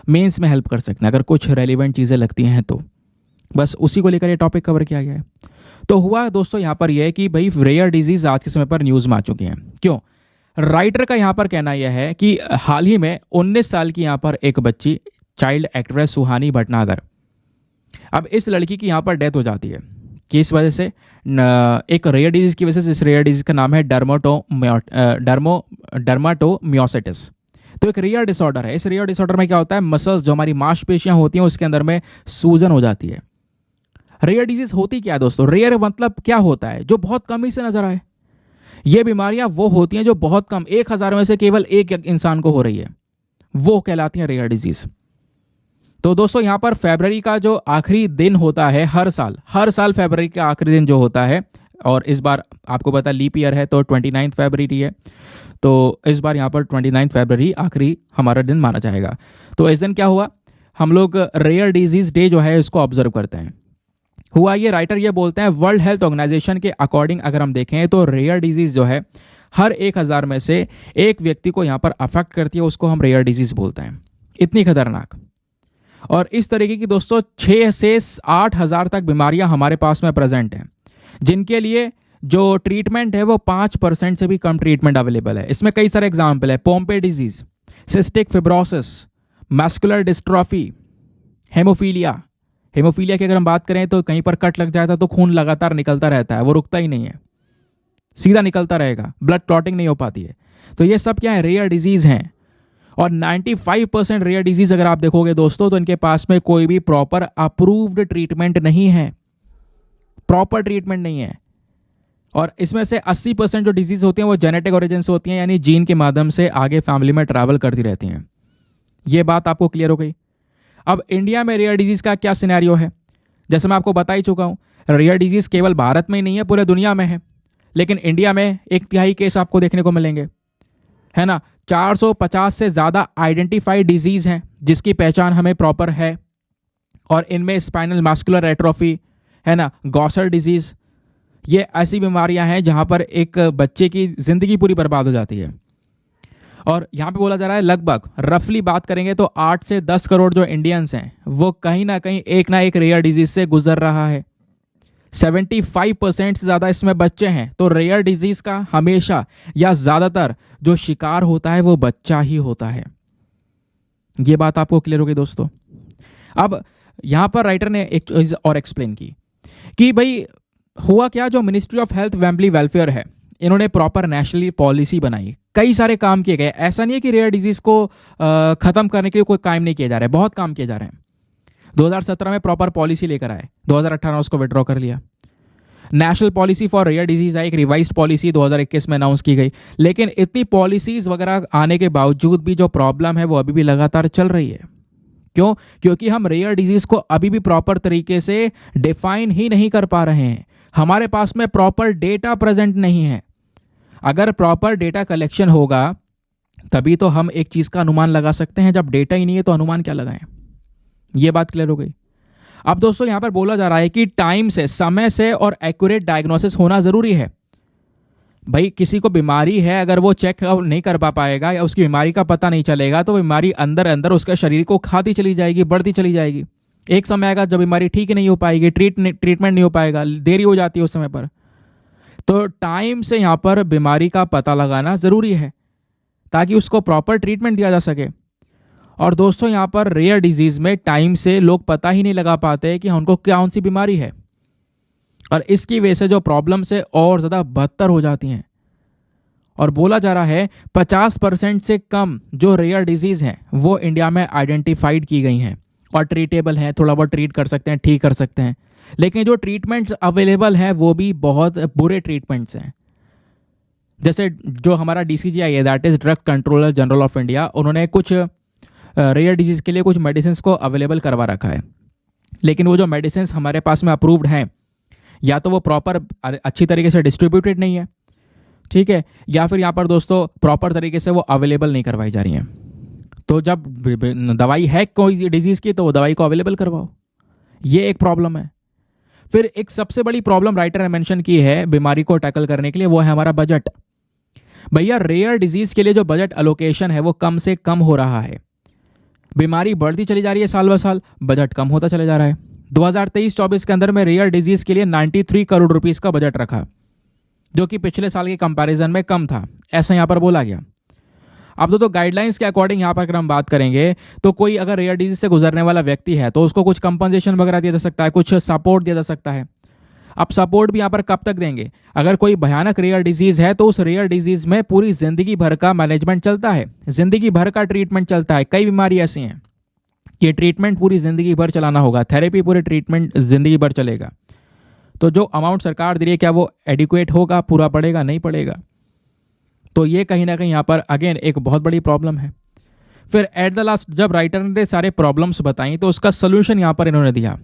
मेंस में हेल्प कर सकते हैं, अगर कुछ रेलिवेंट चीज़ें लगती हैं तो। बस उसी को लेकर ये टॉपिक कवर किया गया है। तो हुआ दोस्तों यहाँ पर यह है कि भाई रेयर डिजीज़ आज के समय पर न्यूज़ में आ चुकी हैं। क्यों? राइटर का यहाँ पर कहना यह है कि हाल ही में 19 साल की यहाँ पर एक बच्ची, चाइल्ड एक्ट्रेस सुहानी भटनागर, अब इस लड़की की यहाँ पर डेथ हो जाती है। किस वजह से? एक रेयर डिजीज़ की वजह से। इस रेयर डिजीज़ का नाम है डर्माटोमियोसिटिस। तो एक रेयर डिसऑर्डर है। इस रेयर डिसऑर्डर में क्या होता है, मसल्स जो हमारी मांसपेशियां होती हैं उसके अंदर में सूजन हो जाती है। रेयर डिजीज़ होती क्या है दोस्तों? रेयर मतलब क्या होता है? जो बहुत कम ही से नजर आए। ये बीमारियां वो होती हैं जो बहुत कम, 1000 में से केवल एक इंसान को हो रही है, वो कहलाती हैं रेयर डिजीज़। तो दोस्तों यहाँ पर फरवरी का जो आखिरी दिन होता है, हर साल फरवरी का आखिरी दिन जो होता है, और इस बार आपको पता लीप ईयर है तो 29 फरवरी है, तो इस बार यहाँ पर 29 फरवरी आखिरी हमारा दिन माना जाएगा। तो इस दिन क्या हुआ, हम लोग रेयर डिजीज़ डे जो है इसको ऑब्जर्व करते हैं। हुआ ये, राइटर ये बोलते हैं वर्ल्ड हेल्थ ऑर्गेनाइजेशन के अकॉर्डिंग अगर हम देखें तो रेयर डिजीज़ जो है हर 1000 में से एक व्यक्ति को यहाँ पर अफेक्ट करती है, उसको हम रेयर डिजीज़ बोलते हैं। इतनी खतरनाक। और इस तरीके की दोस्तों 6 से 8 हज़ार तक बीमारियां हमारे पास में प्रेजेंट हैं, जिनके लिए जो ट्रीटमेंट है वो 5% से भी कम ट्रीटमेंट अवेलेबल है। इसमें कई सारे एग्जाम्पल है। Pompe disease, cystic fibrosis, muscular dystrophy, haemophilia. Haemophilia की अगर हम बात करें तो कहीं पर कट लग जाता है तो खून लगातार निकलता रहता है, वो रुकता ही नहीं है, सीधा निकलता रहेगा, ब्लड क्लॉटिंग नहीं हो पाती है। तो ये सब क्या है, रेयर डिजीज हैं। और 95% रेयर डिजीज अगर आप देखोगे दोस्तों तो इनके पास में कोई भी प्रॉपर अप्रूव्ड ट्रीटमेंट नहीं है, प्रॉपर ट्रीटमेंट नहीं है। और इसमें से 80% जो डिजीज होती हैं वो जेनेटिक ओरिजिन से होती हैं, यानी जीन के माध्यम से आगे फैमिली में ट्रैवल करती रहती हैं। ये बात आपको क्लियर हो गई। अब इंडिया में रेयर डिजीज का क्या सिनेरियो है, जैसे मैं आपको बता ही चुका हूं, रेयर डिजीज केवल भारत में ही नहीं है, पूरे दुनिया में है। लेकिन इंडिया में 1/3 केस आपको देखने को मिलेंगे, है ना। 450 से ज़्यादा आइडेंटिफाइड डिजीज हैं जिसकी पहचान हमें प्रॉपर है। और इनमें स्पाइनल मस्कुलर एट्रोफी, है ना, गॉसर डिजीज, ये ऐसी बीमारियां हैं जहां पर एक बच्चे की जिंदगी पूरी बर्बाद हो जाती है। और यहां पे बोला जा रहा है लगभग रफली बात करेंगे तो 8 से 10 करोड़ जो इंडियंस हैं वो कहीं ना कहीं एक ना एक रेयर डिजीज से गुजर रहा है। 75% से ज़्यादा इसमें बच्चे हैं। तो रेयर डिजीज का हमेशा या ज़्यादातर जो शिकार होता है वो बच्चा ही होता है। ये बात आपको क्लियर होगी दोस्तों। अब यहां पर राइटर ने एक चीज और एक्सप्लेन की कि भाई हुआ क्या, जो ministry of health family welfare है, इन्होंने प्रॉपर नेशनली पॉलिसी बनाई, कई सारे काम किए गए। ऐसा नहीं है कि रेयर डिजीज को खत्म करने के लिए कोई काम नहीं किया जा रहा है, बहुत काम किए जा रहे हैं। 2017 में प्रॉपर पॉलिसी लेकर आए, 2018 उसको विड्रॉ कर लिया। National policy for rare disease आई, एक रिवाइज्ड पॉलिसी 2021 में अनाउंस की गई। लेकिन इतनी पॉलिसीज वगैरह आने के बावजूद भी जो प्रॉब्लम है वो अभी भी लगातार चल रही है। क्यों? क्योंकि हम रेयर डिजीज को अभी भी प्रॉपर तरीके से डिफाइन ही नहीं कर पा रहे हैं। हमारे पास में प्रॉपर डेटा प्रेजेंट नहीं है। अगर प्रॉपर डेटा कलेक्शन होगा तभी तो हम एक चीज का अनुमान लगा सकते हैं। जब डेटा ही नहीं है तो अनुमान क्या लगाएं? ये बात क्लियर हो गई। अब दोस्तों यहां पर बोला जा रहा है कि टाइम से, समय से और एक्यूरेट डायग्नोसिस होना जरूरी है। भाई किसी को बीमारी है, अगर वो चेक नहीं कर पाएगा या उसकी बीमारी का पता नहीं चलेगा तो बीमारी अंदर अंदर उसके शरीर को खाती चली जाएगी, बढ़ती चली जाएगी। एक समय आएगा जब बीमारी ठीक नहीं हो पाएगी, ट्रीटमेंट नहीं हो पाएगा, देरी हो जाती है उस समय पर। तो टाइम से यहाँ पर बीमारी का पता लगाना जरूरी है ताकि उसको प्रॉपर ट्रीटमेंट दिया जा सके। और दोस्तों यहाँ पर रेयर डिजीज में टाइम से लोग पता ही नहीं लगा पाते कि उनको कौन सी बीमारी है, और इसकी वजह से जो प्रॉब्लम से और ज़्यादा बदतर हो जाती हैं। और बोला जा रहा है 50% से कम जो रेयर डिजीज हैं वो इंडिया में आइडेंटिफाइड की गई हैं और ट्रीटेबल हैं, थोड़ा बहुत ट्रीट कर सकते हैं, ठीक कर सकते हैं। लेकिन जो ट्रीटमेंट्स अवेलेबल हैं वो भी बहुत बुरे ट्रीटमेंट्स हैं। जैसे जो हमारा DCGI है, that is drug controller general of India, उन्होंने कुछ रेयर डिजीज के लिए कुछ मेडिसिन को अवेलेबल करवा रखा है। लेकिन वो जो मेडिसिन हमारे पास में अप्रूव्ड हैं, या तो वो प्रॉपर अच्छी तरीके से डिस्ट्रीब्यूटेड नहीं है, ठीक है, या फिर यहाँ पर दोस्तों प्रॉपर तरीके से वो अवेलेबल नहीं करवाई जा रही हैं। तो जब दवाई है कोई डिजीज की तो वो दवाई को अवेलेबल करवाओ, ये एक प्रॉब्लम है। फिर एक सबसे बड़ी प्रॉब्लम राइटर ने मेंशन की है बीमारी को टैकल करने के लिए, वो है हमारा बजट। भैया रेयर डिजीज के लिए जो बजट एलोकेशन है वो कम से कम हो रहा है। बीमारी बढ़ती चली जा रही है साल ब साल, बजट कम होता चले जा रहा है। 2023-24 के अंदर में रेयर डिजीज के लिए 93 करोड़ रुपीस का बजट रखा, जो कि पिछले साल के कंपैरिजन में कम था, ऐसा यहां पर बोला गया। अब तो गाइडलाइंस के अकॉर्डिंग यहां पर अगर हम बात करेंगे तो कोई अगर रेयर डिजीज से गुजरने वाला व्यक्ति है तो उसको कुछ कंपनसेशन वगैरह दिया जा सकता है, कुछ सपोर्ट दिया जा सकता है। अब सपोर्ट भी यहाँ पर कब तक देंगे? अगर कोई भयानक रेयर डिजीज है तो उस रेयर डिजीज में पूरी जिंदगी भर का मैनेजमेंट चलता है, जिंदगी भर का ट्रीटमेंट चलता है। कई बीमारी ऐसी हैं कि ट्रीटमेंट पूरी जिंदगी भर चलाना होगा, थेरेपी पूरे ट्रीटमेंट जिंदगी भर चलेगा। तो जो अमाउंट सरकार दे रही है क्या वो एडिक्वेट होगा, पूरा पड़ेगा, नहीं पड़ेगा? तो ये कहीं ना कहीं यहाँ पर अगेन एक बहुत बड़ी प्रॉब्लम है। फिर एट द लास्ट जब राइटर ने सारे प्रॉब्लम्स बताई तो उसका सोल्यूशन यहाँ पर इन्होंने दिया,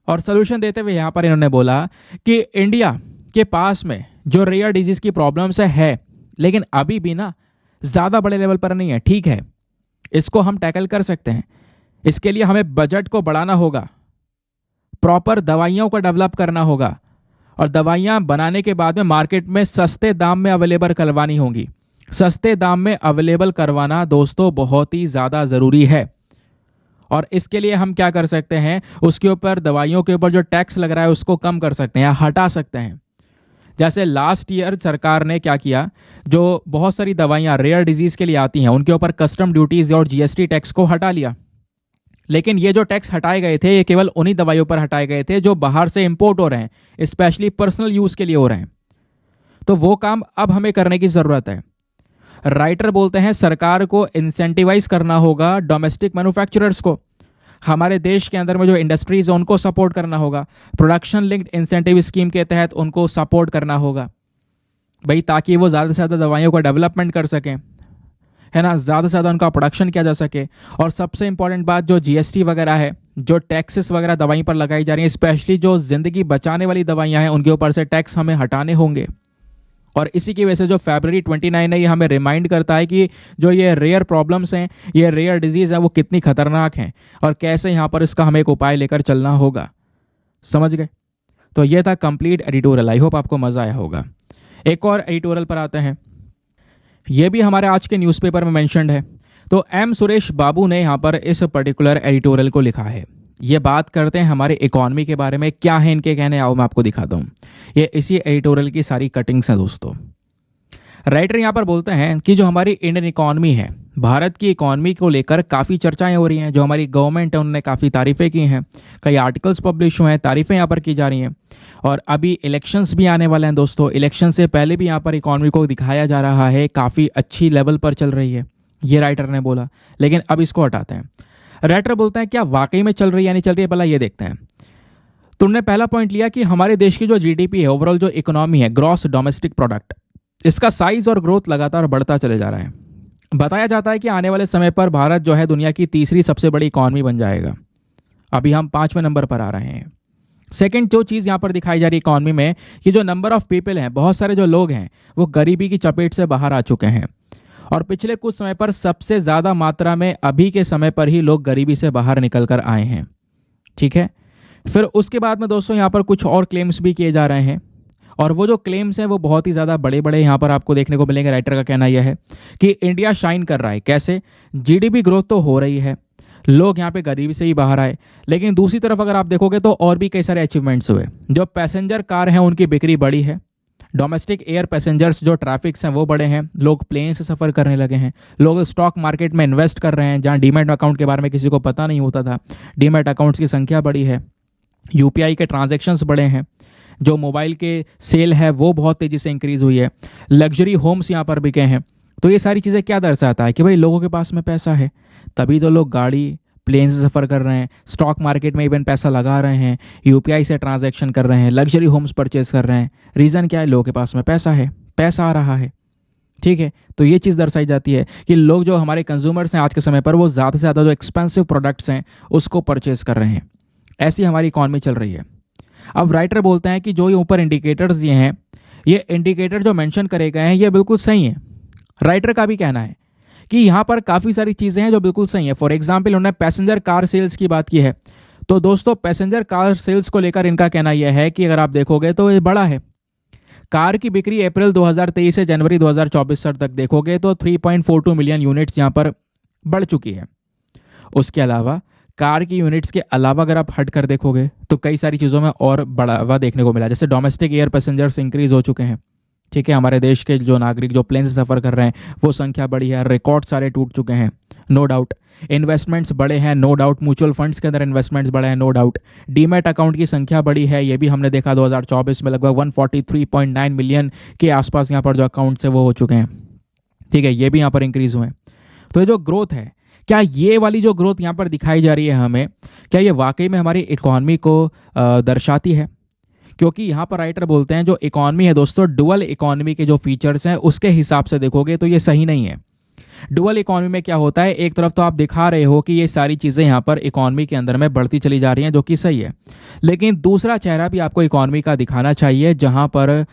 और सोल्यूशन देते हुए यहाँ पर इन्होंने बोला कि इंडिया के पास में जो रेयर डिजीज की प्रॉब्लम्स है, लेकिन अभी भी ना ज़्यादा बड़े लेवल पर नहीं है, ठीक है, इसको हम टैकल कर सकते हैं। इसके लिए हमें बजट को बढ़ाना होगा, प्रॉपर दवाइयों को डेवलप करना होगा, और दवाइयाँ बनाने के बाद में मार्केट में सस्ते दाम में अवेलेबल करवानी होंगी। सस्ते दाम में अवेलेबल करवाना दोस्तों बहुत ही ज़्यादा ज़रूरी है। और इसके लिए हम क्या कर सकते हैं, उसके ऊपर दवाइयों के ऊपर जो टैक्स लग रहा है उसको कम कर सकते हैं या हटा सकते हैं। जैसे लास्ट ईयर सरकार ने क्या किया, जो बहुत सारी दवाइयाँ रेयर डिजीज़ के लिए आती हैं उनके ऊपर कस्टम ड्यूटीज़ और जीएसटी टैक्स को हटा लिया। लेकिन ये जो टैक्स हटाए गए थे ये केवल उन्हीं दवाइयों पर हटाए गए थे जो बाहर से इंपोर्ट हो रहे हैं, स्पेशली पर्सनल यूज़ के लिए हो रहे हैं। तो वो काम अब हमें करने की ज़रूरत है। राइटर बोलते हैं सरकार को इंसेंटिवाइज करना होगा डोमेस्टिक मैन्युफैक्चरर्स को, हमारे देश के अंदर में जो इंडस्ट्रीज है उनको सपोर्ट करना होगा, प्रोडक्शन लिंक्ड इंसेंटिव स्कीम के तहत उनको सपोर्ट करना होगा भाई, ताकि वो ज़्यादा से ज़्यादा दवाइयों का डेवलपमेंट कर सकें, है ना, ज़्यादा से ज़्यादा उनका प्रोडक्शन किया जा सके। और सबसे इंपॉर्टेंट बात, जो जीएसटी वगैरह है, जो टैक्सेस वगैरह दवाई पर लगाई जा रही हैं, स्पेशली जो ज़िंदगी बचाने वाली दवाइयाँ हैं उनके ऊपर से टैक्स हमें हटाने होंगे। और इसी की वजह से जो फरवरी 29 है ये हमें रिमाइंड करता है कि जो ये रेयर प्रॉब्लम्स हैं, ये रेयर डिजीज़ है, वो कितनी खतरनाक हैं और कैसे यहाँ पर इसका हमें एक उपाय लेकर चलना होगा। समझ गए? तो ये था कंप्लीट एडिटोरियल। आई होप आपको मज़ा आया होगा। एक और एडिटोरियल पर आते हैं, ये भी हमारे आज के न्यूज़पेपर में मेंशन्ड है। तो एम सुरेश बाबू ने यहाँ पर इस पर्टिकुलर एडिटोरियल को लिखा है। ये बात करते हैं हमारे इकॉनमी के बारे में, क्या है इनके कहने, आओ मैं आपको दिखाता हूँ। ये इसी एडिटोरियल की सारी कटिंग्स हैं दोस्तों। राइटर यहाँ पर बोलते हैं कि जो हमारी इंडियन इकॉनमी है, भारत की इकॉनमी को लेकर काफ़ी चर्चाएं हो रही हैं। जो हमारी गवर्नमेंट है उन्होंने काफ़ी तारीफ़ें की हैं, कई आर्टिकल्स पब्लिश हुए हैं, तारीफ़ें यहाँ पर की जा रही हैं। और अभी इलेक्शंस भी आने वाले हैं दोस्तों। इलेक्शन से पहले भी यहाँ पर इकॉनमी को दिखाया जा रहा है काफ़ी अच्छी लेवल पर चल रही है, ये राइटर ने बोला। लेकिन अब इसको हटाते हैं। राइटर बोलते हैं क्या वाकई में चल रही है या नहीं चल रही है, पहला ये देखते हैं। तुमने पहला पॉइंट लिया कि हमारे देश की जो जीडीपी है, ओवरऑल जो इकोनॉमी है, ग्रॉस डोमेस्टिक प्रोडक्ट, इसका साइज और ग्रोथ लगातार बढ़ता चले जा रहा है। बताया जाता है कि आने वाले समय पर भारत जो है दुनिया की तीसरी सबसे बड़ी इकॉनमी बन जाएगा। अभी हम 5वें नंबर पर आ रहे हैं। सेकंड जो चीज़ यहाँ पर दिखाई जा रही है इकॉनमी में, कि जो नंबर ऑफ पीपल हैं, बहुत सारे जो लोग हैं वो गरीबी की चपेट से बाहर आ चुके हैं। और पिछले कुछ समय पर सबसे ज़्यादा मात्रा में अभी के समय पर ही लोग गरीबी से बाहर निकल कर आए हैं। ठीक है, फिर उसके बाद में दोस्तों यहाँ पर कुछ और क्लेम्स भी किए जा रहे हैं। और वो जो क्लेम्स हैं वो बहुत ही ज़्यादा बड़े बड़े यहाँ पर आपको देखने को मिलेंगे। राइटर का कहना यह है कि इंडिया शाइन कर रहा है। कैसे? जीडीपी ग्रोथ तो हो रही है, लोग यहाँ पे गरीबी से ही बाहर आए, लेकिन दूसरी तरफ अगर आप देखोगे तो और भी कई सारे अचीवमेंट्स हुए। जो पैसेंजर कार हैं उनकी बिक्री बढ़ी है, डोमेस्टिक एयर पैसेंजर्स जो ट्रैफिक्स हैं वो बढ़े हैं, लोग प्लेन से सफ़र करने लगे हैं, लोग स्टॉक मार्केट में इन्वेस्ट कर रहे हैं, जहाँ डीमैट अकाउंट के बारे में किसी को पता नहीं होता था, डीमैट अकाउंट्स की संख्या बढ़ी है, यूपीआई के ट्रांजैक्शंस बढ़े हैं, जो मोबाइल के सेल है वो बहुत तेज़ी से इंक्रीज़ हुई है, लग्जरी होम्स यहाँ पर बिके हैं। तो ये सारी चीज़ें क्या दर्शाता है कि भाई लोगों के पास में पैसा है, तभी तो लोग गाड़ी प्लेन से सफ़र कर रहे हैं, स्टॉक मार्केट में इवन पैसा लगा रहे हैं, यूपीआई से ट्रांजैक्शन कर रहे हैं, लग्जरी होम्स परचेज कर रहे हैं। रीज़न क्या है? लोगों के पास में पैसा है, पैसा आ रहा है। ठीक है, तो ये चीज़ दर्शाई जाती है कि लोग जो हमारे कंज्यूमर्स हैं आज के समय पर, वो ज़्यादा से ज़्यादा जो एक्सपेंसिव प्रोडक्ट्स हैं उसको परचेज कर रहे हैं। ऐसी हमारी इकॉनमी चल रही है। अब राइटर बोलते हैं कि जो ये ऊपर इंडिकेटर्स ये हैं, ये इंडिकेटर जो मेंशन करे गए हैं ये बिल्कुल सही है। राइटर का भी कहना है कि यहाँ पर काफ़ी सारी चीज़ें हैं जो बिल्कुल सही है। फॉर एग्जाम्पल उन्होंने पैसेंजर कार सेल्स की बात की है। तो दोस्तों पैसेंजर कार सेल्स को लेकर इनका कहना यह है कि अगर आप देखोगे तो ये बड़ा है। कार की बिक्री अप्रैल 2023 से जनवरी 2024 तक देखोगे तो 3.42 मिलियन यूनिट्स यहाँ पर बढ़ चुकी है। उसके अलावा कार की यूनिट्स के अलावा अगर आप हट कर देखोगे तो कई सारी चीज़ों में और बढ़ावा देखने को मिला। जैसे डोमेस्टिक एयर पैसेंजर्स इंक्रीज हो चुके हैं। ठीक है, हमारे देश के जो नागरिक जो प्लेन से सफ़र कर रहे हैं वो संख्या बढ़ी है, रिकॉर्ड सारे टूट चुके हैं, नो डाउट। इन्वेस्टमेंट्स बढ़े हैं, नो डाउट। म्यूचुअल फंड्स के अंदर इन्वेस्टमेंट्स बढ़े हैं, नो डाउट। डीमैट अकाउंट की संख्या बढ़ी है, ये भी हमने देखा 2024 में लगभग 143.9 मिलियन के आसपास यहाँ पर जो अकाउंट्स है वो हो चुके हैं। ठीक है, ये भी यहाँ पर इंक्रीज़ हुए हैं। तो ये जो ग्रोथ है, क्या ये वाली जो ग्रोथ यहाँ पर दिखाई जा रही है हमें, क्या ये वाकई में हमारी इकॉनमी को दर्शाती है? क्योंकि यहाँ पर राइटर बोलते हैं जो इकॉनमी है दोस्तों, डुअल इकॉनमी के जो फीचर्स हैं उसके हिसाब से देखोगे तो ये सही नहीं है। डुअल इकॉनमी में क्या होता है, एक तरफ तो आप दिखा रहे हो कि ये सारी चीज़ें यहाँ पर इकॉनमी के अंदर में बढ़ती चली जा रही हैं, जो कि सही है, लेकिन दूसरा चेहरा भी आपको इकॉनमी का दिखाना चाहिए, जहाँ पर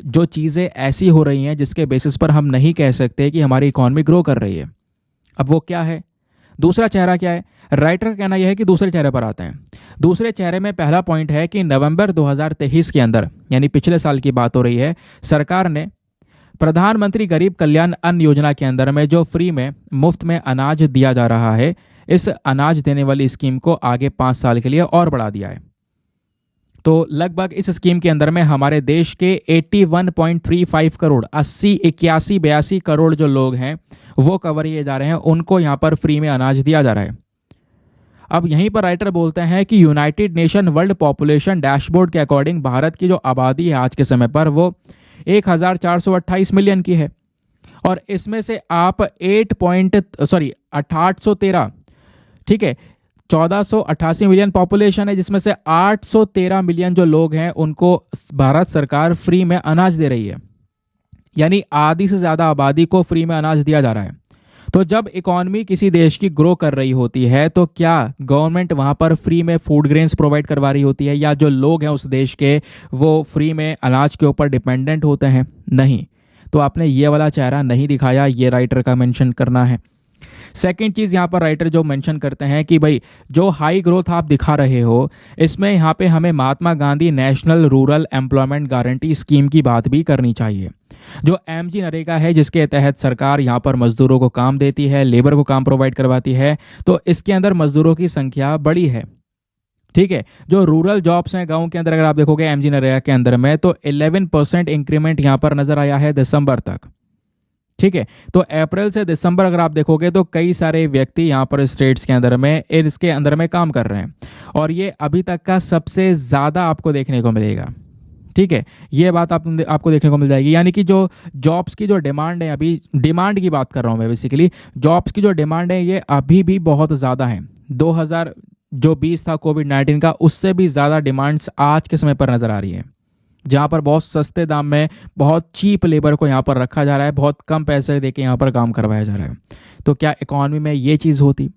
जो चीज़ें ऐसी हो रही हैं जिसके बेसिस पर हम नहीं कह सकते कि हमारी इकॉनमी ग्रो कर रही है। अब वो क्या है, दूसरा चेहरा क्या है? राइटर का कहना यह है कि दूसरे चेहरे पर आते हैं। दूसरे चेहरे में पहला पॉइंट है कि नवंबर 2023 के अंदर, यानी पिछले साल की बात हो रही है, सरकार ने प्रधानमंत्री गरीब कल्याण अन्न योजना के अंदर में जो फ्री में मुफ्त में अनाज दिया जा रहा है, इस अनाज देने वाली स्कीम को आगे 5 साल के लिए और बढ़ा दिया है। तो लगभग इस स्कीम के अंदर में हमारे देश के 81.35 करोड़ 81 करोड़ जो लोग हैं वो कवर किए जा रहे हैं, उनको यहाँ पर फ्री में अनाज दिया जा रहा है। अब यहीं पर राइटर बोलते हैं कि United nation world population dashboard के अकॉर्डिंग भारत की जो आबादी है आज के समय पर वो 1428 मिलियन की है, और इसमें से आप 813, ठीक है, 1488 मिलियन पॉपुलेशन है, जिसमें से 813 मिलियन जो लोग हैं उनको भारत सरकार फ्री में अनाज दे रही है, यानी आधी से ज़्यादा आबादी को फ्री में अनाज दिया जा रहा है। तो जब इकॉनमी किसी देश की ग्रो कर रही होती है तो क्या गवर्नमेंट वहाँ पर फ्री में फूड ग्रेन्स प्रोवाइड करवा रही होती है, या जो लोग हैं उस देश के वो फ्री में अनाज के ऊपर डिपेंडेंट होते हैं? नहीं। तो आपने ये वाला चेहरा नहीं दिखाया, ये राइटर का मेंशन करना है। सेकेंड चीज़ यहाँ पर राइटर जो मेंशन करते हैं कि भाई जो हाई ग्रोथ आप दिखा रहे हो, इसमें यहाँ पे हमें Mahatma Gandhi national rural employment guarantee scheme की बात भी करनी चाहिए, जो एमजी नरेगा है, जिसके तहत सरकार यहाँ पर मजदूरों को काम देती है, लेबर को काम प्रोवाइड करवाती है। तो इसके अंदर मजदूरों की संख्या बड़ी है, ठीक है। जो रूरल जॉब्स हैं गांव के अंदर, अगर आप देखोगे एमजी नरेगा के अंदर में, तो 11% इंक्रीमेंट यहाँ पर नजर आया है दिसंबर तक, ठीक है। तो अप्रैल से दिसंबर अगर आप देखोगे तो कई सारे व्यक्ति यहाँ पर स्टेट्स के अंदर में इसके अंदर में काम कर रहे हैं, और ये अभी तक का सबसे ज़्यादा आपको देखने को मिलेगा, ठीक है। ये बात आपको देखने को मिल जाएगी, यानी कि जो जॉब्स की जो डिमांड है, अभी डिमांड की बात कर रहा हूँ मैं बेसिकली, जॉब्स की जो डिमांड है ये अभी भी बहुत ज़्यादा है। 2020 था कोविड-19 का, उससे भी ज़्यादा डिमांड्स आज के समय पर नज़र आ रही है, जहाँ पर बहुत सस्ते दाम में बहुत चीप लेबर को यहाँ पर रखा जा रहा है, बहुत कम पैसे देके यहाँ पर काम करवाया जा रहा है। तो क्या इकॉनमी में ये चीज़ होती?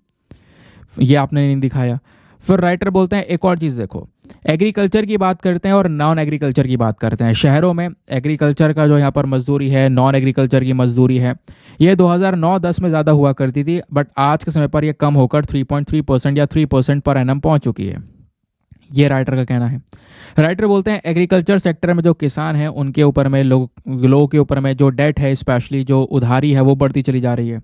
ये आपने नहीं दिखाया। फिर राइटर बोलते हैं एक और चीज़ देखो, एग्रीकल्चर की बात करते हैं और नॉन एग्रीकल्चर की बात करते हैं। शहरों में एग्रीकल्चर का जो यहाँ पर मजदूरी है, नॉन एग्रीकल्चर की मजदूरी है, ये 2009-10 में ज़्यादा हुआ करती थी, बट आज के समय पर यह कम होकर 3.3% या 3% पर एनम पहुँच चुकी है। ये राइटर का कहना है। राइटर बोलते हैं एग्रीकल्चर सेक्टर में जो किसान हैं उनके ऊपर में लोगों के ऊपर में जो डेट है, स्पेशली जो उधारी है, वो बढ़ती चली जा रही है।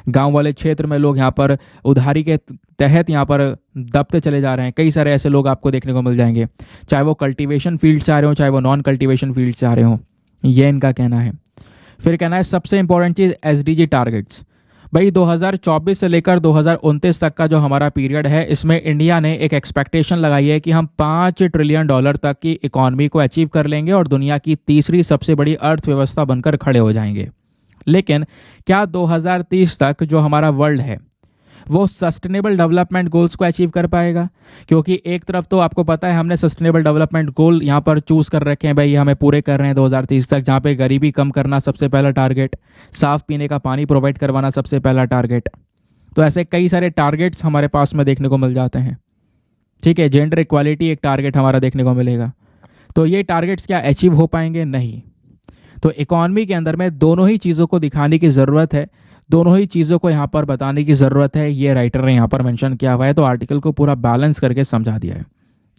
गांव वाले क्षेत्र में लोग यहाँ पर उधारी के तहत यहाँ पर दबते चले जा रहे हैं। कई सारे ऐसे लोग आपको देखने को मिल जाएंगे, चाहे वो कल्टीवेशन फील्ड से आ रहे हो, चाहे वो नॉन कल्टीवेशन फील्ड से आ रहे हो। ये इनका कहना है। फिर कहना है सबसे इंपॉर्टेंट चीज़ एसडीजी टारगेट्स। भाई 2024 से लेकर 2029 तक का जो हमारा पीरियड है, इसमें इंडिया ने एक एक्सपेक्टेशन लगाई है कि हम $5 ट्रिलियन तक की इकॉनमी को अचीव कर लेंगे और दुनिया की तीसरी सबसे बड़ी अर्थव्यवस्था बनकर खड़े हो जाएंगे। लेकिन क्या 2030 तक जो हमारा वर्ल्ड है वो सस्टेनेबल डेवलपमेंट गोल्स को अचीव कर पाएगा? क्योंकि एक तरफ तो आपको पता है हमने सस्टेनेबल डेवलपमेंट गोल यहाँ पर चूज कर रखे हैं, भाई ये हमें पूरे कर रहे हैं 2030 तक, जहाँ पे गरीबी कम करना सबसे पहला टारगेट, साफ पीने का पानी प्रोवाइड करवाना सबसे पहला टारगेट। तो ऐसे कई सारे टारगेट्स हमारे पास में देखने को मिल जाते हैं, ठीक है। जेंडर इक्वालिटी एक टारगेट हमारा देखने को मिलेगा। तो ये टारगेट्स क्या अचीव हो पाएंगे? नहीं। तो इकॉनमी के अंदर में दोनों ही चीज़ों को दिखाने की ज़रूरत है, दोनों ही चीज़ों को यहाँ पर बताने की ज़रूरत है। ये राइटर ने यहाँ पर मेंशन किया हुआ है, तो आर्टिकल को पूरा बैलेंस करके समझा दिया है,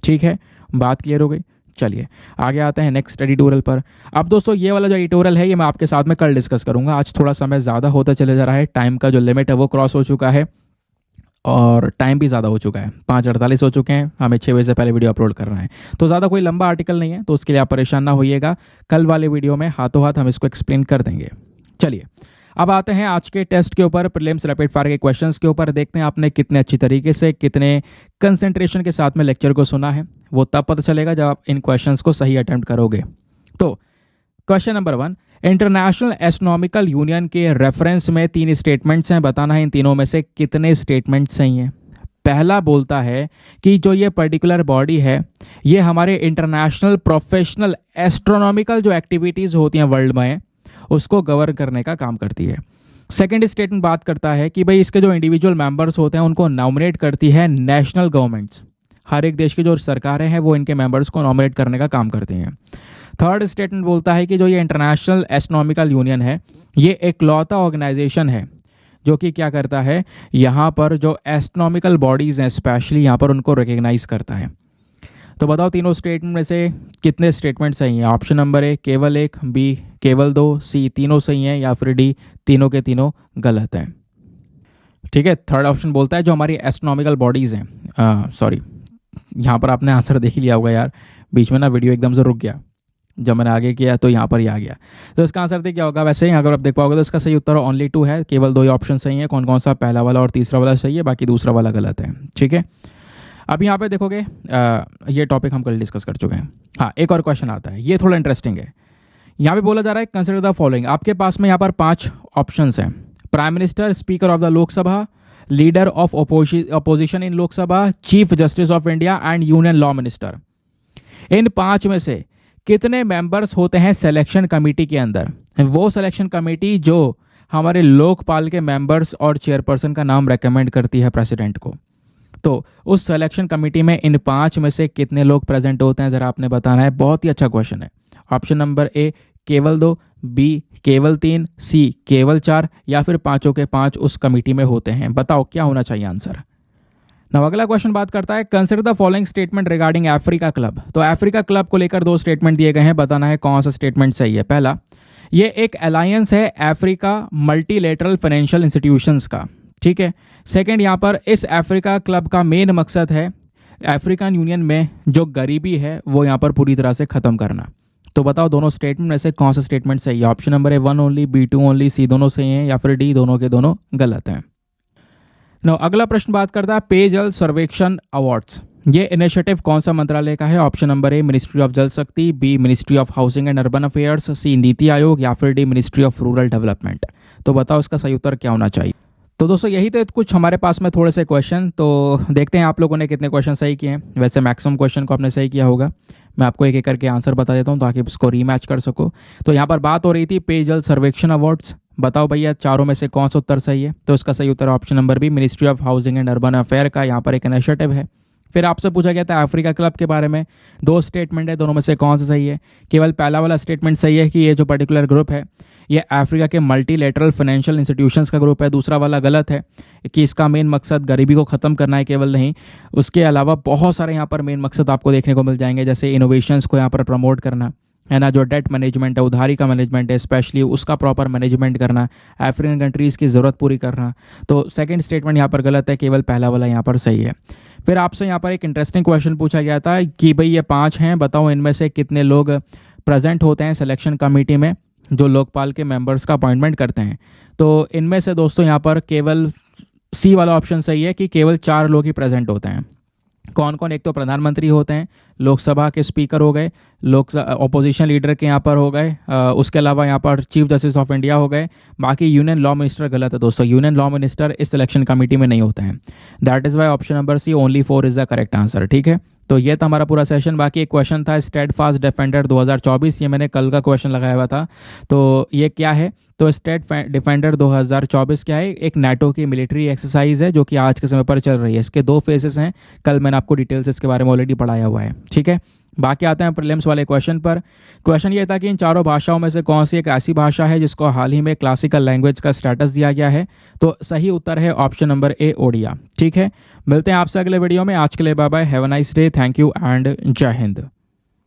ठीक है। बात क्लियर हो गई। चलिए आगे आते हैं नेक्स्ट एडिटोरियल पर। अब दोस्तों ये वाला जो एडिटोरियल है ये मैं आपके साथ में कल डिस्कस करूँगा। आज थोड़ा समय ज़्यादा होता चले जा रहा है, टाइम का जो लिमिट है वो क्रॉस हो चुका है और टाइम भी ज़्यादा हो चुका है, 5:48 हो चुके हैं, हमें 6 बजे से पहले वीडियो अपलोड करना है। तो ज़्यादा कोई लंबा आर्टिकल नहीं है, तो उसके लिए आप परेशान ना होइएगा, कल वाले वीडियो में हाथों हाथ हम इसको एक्सप्लेन कर देंगे। चलिए अब आते हैं आज के टेस्ट के ऊपर, प्रीलिम्स रैपिड फायर के क्वेश्चंस के ऊपर। देखते हैं आपने कितने अच्छी तरीके से, कितने कंसंट्रेशन के साथ में लेक्चर को सुना है। वो तब पता चलेगा जब आप इन क्वेश्चंस को सही अटेम्प्ट करोगे। तो question number 1, international astronomical union के रेफरेंस में 3 स्टेटमेंट्स हैं, बताना है इन तीनों में से कितने स्टेटमेंट सही हैं। पहला बोलता है कि जो ये पर्टिकुलर बॉडी है ये हमारे इंटरनेशनल प्रोफेशनल एस्ट्रोनॉमिकल जो एक्टिविटीज़ होती हैं वर्ल्ड में उसको गवर्न करने का काम करती है। सेकेंड स्टेटमेंट बात करता है कि भाई इसके जो इंडिविजुअल मेंबर्स होते हैं उनको नॉमिनेट करती है नेशनल गवर्नमेंट्स। हर एक देश की जो सरकारें हैं वो इनके मेंबर्स को नॉमिनेट करने का काम करती हैं। थर्ड स्टेटमेंट बोलता है कि जो ये इंटरनेशनल एस्ट्रोनॉमिकल यूनियन है ये एकलौता ऑर्गेनाइजेशन है जो कि क्या करता है, यहाँ पर जो एस्ट्रोनॉमिकल बॉडीज़ हैं स्पेशली यहाँ पर उनको रिकग्नाइज करता है। तो बताओ तीनों स्टेटमेंट में से कितने स्टेटमेंट सही हैं। ऑप्शन नंबर ए केवल 1, बी केवल 2, सी तीनों सही हैं, या फिर डी तीनों के तीनों गलत हैं। ठीक है, थर्ड ऑप्शन बोलता है जो हमारी एस्ट्रोनॉमिकल बॉडीज़ हैं, सॉरी यहाँ पर आपने आंसर देख लिया होगा यार, बीच में ना वीडियो एकदम से रुक गया, जब मैंने आगे किया तो यहाँ पर ही आ गया। तो इसका आंसर देखिए क्या होगा। वैसे ही अगर आप देख पाओगे तो इसका सही उत्तर ओनली 2 है, केवल 2 ही ऑप्शन सही है। कौन कौन सा? पहला वाला और तीसरा वाला सही है, बाकी दूसरा वाला गलत है। ठीक है, अब यहाँ पे देखोगे ये टॉपिक हम कल डिस्कस कर चुके हैं। हाँ, एक और क्वेश्चन आता है, ये थोड़ा इंटरेस्टिंग है। यहाँ पे बोला जा रहा है कंसिडर द फॉलोइंग। आपके पास में यहाँ पर 5 ऑप्शंस हैं। Prime minister, speaker of the Lok Sabha, leader of opposition in Lok Sabha, chief justice of India and union law minister. इन 5 में से कितने मेंबर्स होते हैं सिलेक्शन कमेटी के अंदर? वो सिलेक्शन कमेटी जो हमारे लोकपाल के मेंबर्स और चेयरपर्सन का नाम रेकमेंड करती है प्रेसिडेंट को। तो उस सिलेक्शन कमेटी में इन 5 में से कितने लोग प्रेजेंट होते हैं, जरा आपने बताना है। बहुत ही अच्छा क्वेश्चन है। ऑप्शन नंबर ए केवल 2, बी केवल 3, सी केवल 4, या फिर 5 के 5 उस कमेटी में होते हैं। बताओ क्या होना चाहिए आंसर। नाउ अगला क्वेश्चन बात करता है consider the following statement regarding Africa club. तो अफ्रीका क्लब को लेकर 2 स्टेटमेंट दिए गए हैं, बताना है कौन सा स्टेटमेंट सही है। पहला, ये एक अलायंस है अफ्रीका मल्टीलेटरल फाइनेंशियल इंस्टीट्यूशंस का। ठीक है। सेकंड, यहाँ पर इस अफ्रीका क्लब का मेन मकसद है अफ्रीकन यूनियन में जो गरीबी है वो यहाँ पर पूरी तरह से ख़त्म करना। तो बताओ दोनों स्टेटमेंट में से कौन सा स्टेटमेंट सही है। Option number A 1 only, B 2 only, C दोनों सही हैं, या फिर डी दोनों के दोनों गलत हैं। नो अगला प्रश्न बात करता है पेयजल सर्वेक्षण अवार्ड्स। ये इनिशिएटिव कौन सा मंत्रालय का है। Option number A ministry of Jal Shakti, B ministry of housing and urban affairs, C NITI Aayog, या फिर D ministry of rural development. तो बताओ इसका सही उत्तर क्या होना चाहिए। तो दोस्तों यही तो कुछ हमारे पास में थोड़े से क्वेश्चन, तो देखते हैं आप लोगों ने कितने क्वेश्चन सही किए हैं। वैसे मैक्सिमम क्वेश्चन को आपने सही किया होगा। मैं आपको एक एक करके आंसर बता देता हूं ताकि इसको रीमैच कर सको। तो यहाँ पर बात हो रही थी पेयजल सर्वेक्षण अवार्ड्स। बताओ भैया चारों में से कौन सा उत्तर सही है। तो इसका सही उत्तर option number B ministry of housing and urban affair का यहाँ पर एक इनिशिएटिव है। फिर आपसे पूछा गया था अफ्रीका क्लब के बारे में, 2 स्टेटमेंट है, दोनों में से कौन सा सही है। केवल पहला वाला स्टेटमेंट सही है कि ये जो पर्टिकुलर ग्रुप है ये अफ्रीका के मल्टीलेटरल फाइनेंशियल इंस्टीट्यूशंस का ग्रुप है। दूसरा वाला गलत है कि इसका मेन मकसद गरीबी को ख़त्म करना है केवल नहीं, उसके अलावा बहुत सारे यहाँ पर मेन मकसद आपको देखने को मिल जाएंगे, जैसे इनोवेशंस को यहाँ पर प्रमोट करना है ना, जो डेट मैनेजमेंट है, उधारी का मैनेजमेंट है, स्पेशली उसका प्रॉपर मैनेजमेंट करना, अफ्रीकन कंट्रीज़ की ज़रूरत पूरी करना। तो सेकंड स्टेटमेंट यहाँ पर गलत है, केवल पहला वाला यहाँ पर सही है। फिर आपसे यहाँ पर एक इंटरेस्टिंग क्वेश्चन पूछा गया था कि भाई ये 5 हैं, बताओ इनमें से कितने लोग प्रेजेंट होते हैं सिलेक्शन कमेटी में जो लोकपाल के मेंबर्स का अपॉइंटमेंट करते हैं। तो इनमें से दोस्तों यहाँ पर केवल सी वाला ऑप्शन सही है कि केवल 4 लोग ही प्रेजेंट होते हैं। कौन कौन? एक तो प्रधानमंत्री होते हैं, लोकसभा के स्पीकर हो गए, अपोजिशन लीडर के यहाँ पर हो गए, उसके अलावा यहाँ पर चीफ जस्टिस ऑफ इंडिया हो गए। बाकी यूनियन लॉ मिनिस्टर गलत है दोस्तों, यूनियन लॉ मिनिस्टर इस सिलेक्शन कमेटी में नहीं होते हैं। That is why option number c only 4 is the correct answer. ठीक है, तो ये था हमारा पूरा सेशन। बाकी एक क्वेश्चन था स्टेडफास्ट डिफेंडर 2024, ये मैंने कल का क्वेश्चन लगाया हुआ था। तो ये क्या है? तो स्टेट डिफेंडर 2024 क्या है? एक नाटो की मिलिट्री एक्सरसाइज है जो कि आज के समय पर चल रही है। इसके 2 फेजेस हैं, कल मैंने आपको डिटेल्स इसके बारे में ऑलरेडी पढ़ाया हुआ है। ठीक है, बाकी आते हैं प्रीलिम्स वाले क्वेश्चन पर। क्वेश्चन ये था कि इन चारों भाषाओं में से कौन सी एक ऐसी भाषा है जिसको हाल ही में क्लासिकल लैंग्वेज का स्टेटस दिया गया है। तो सही उत्तर है ऑप्शन नंबर ए ओडिया। ठीक है, मिलते हैं आपसे अगले वीडियो में। आज के लिए bye bye, have a nice day, thank you and जय हिंद।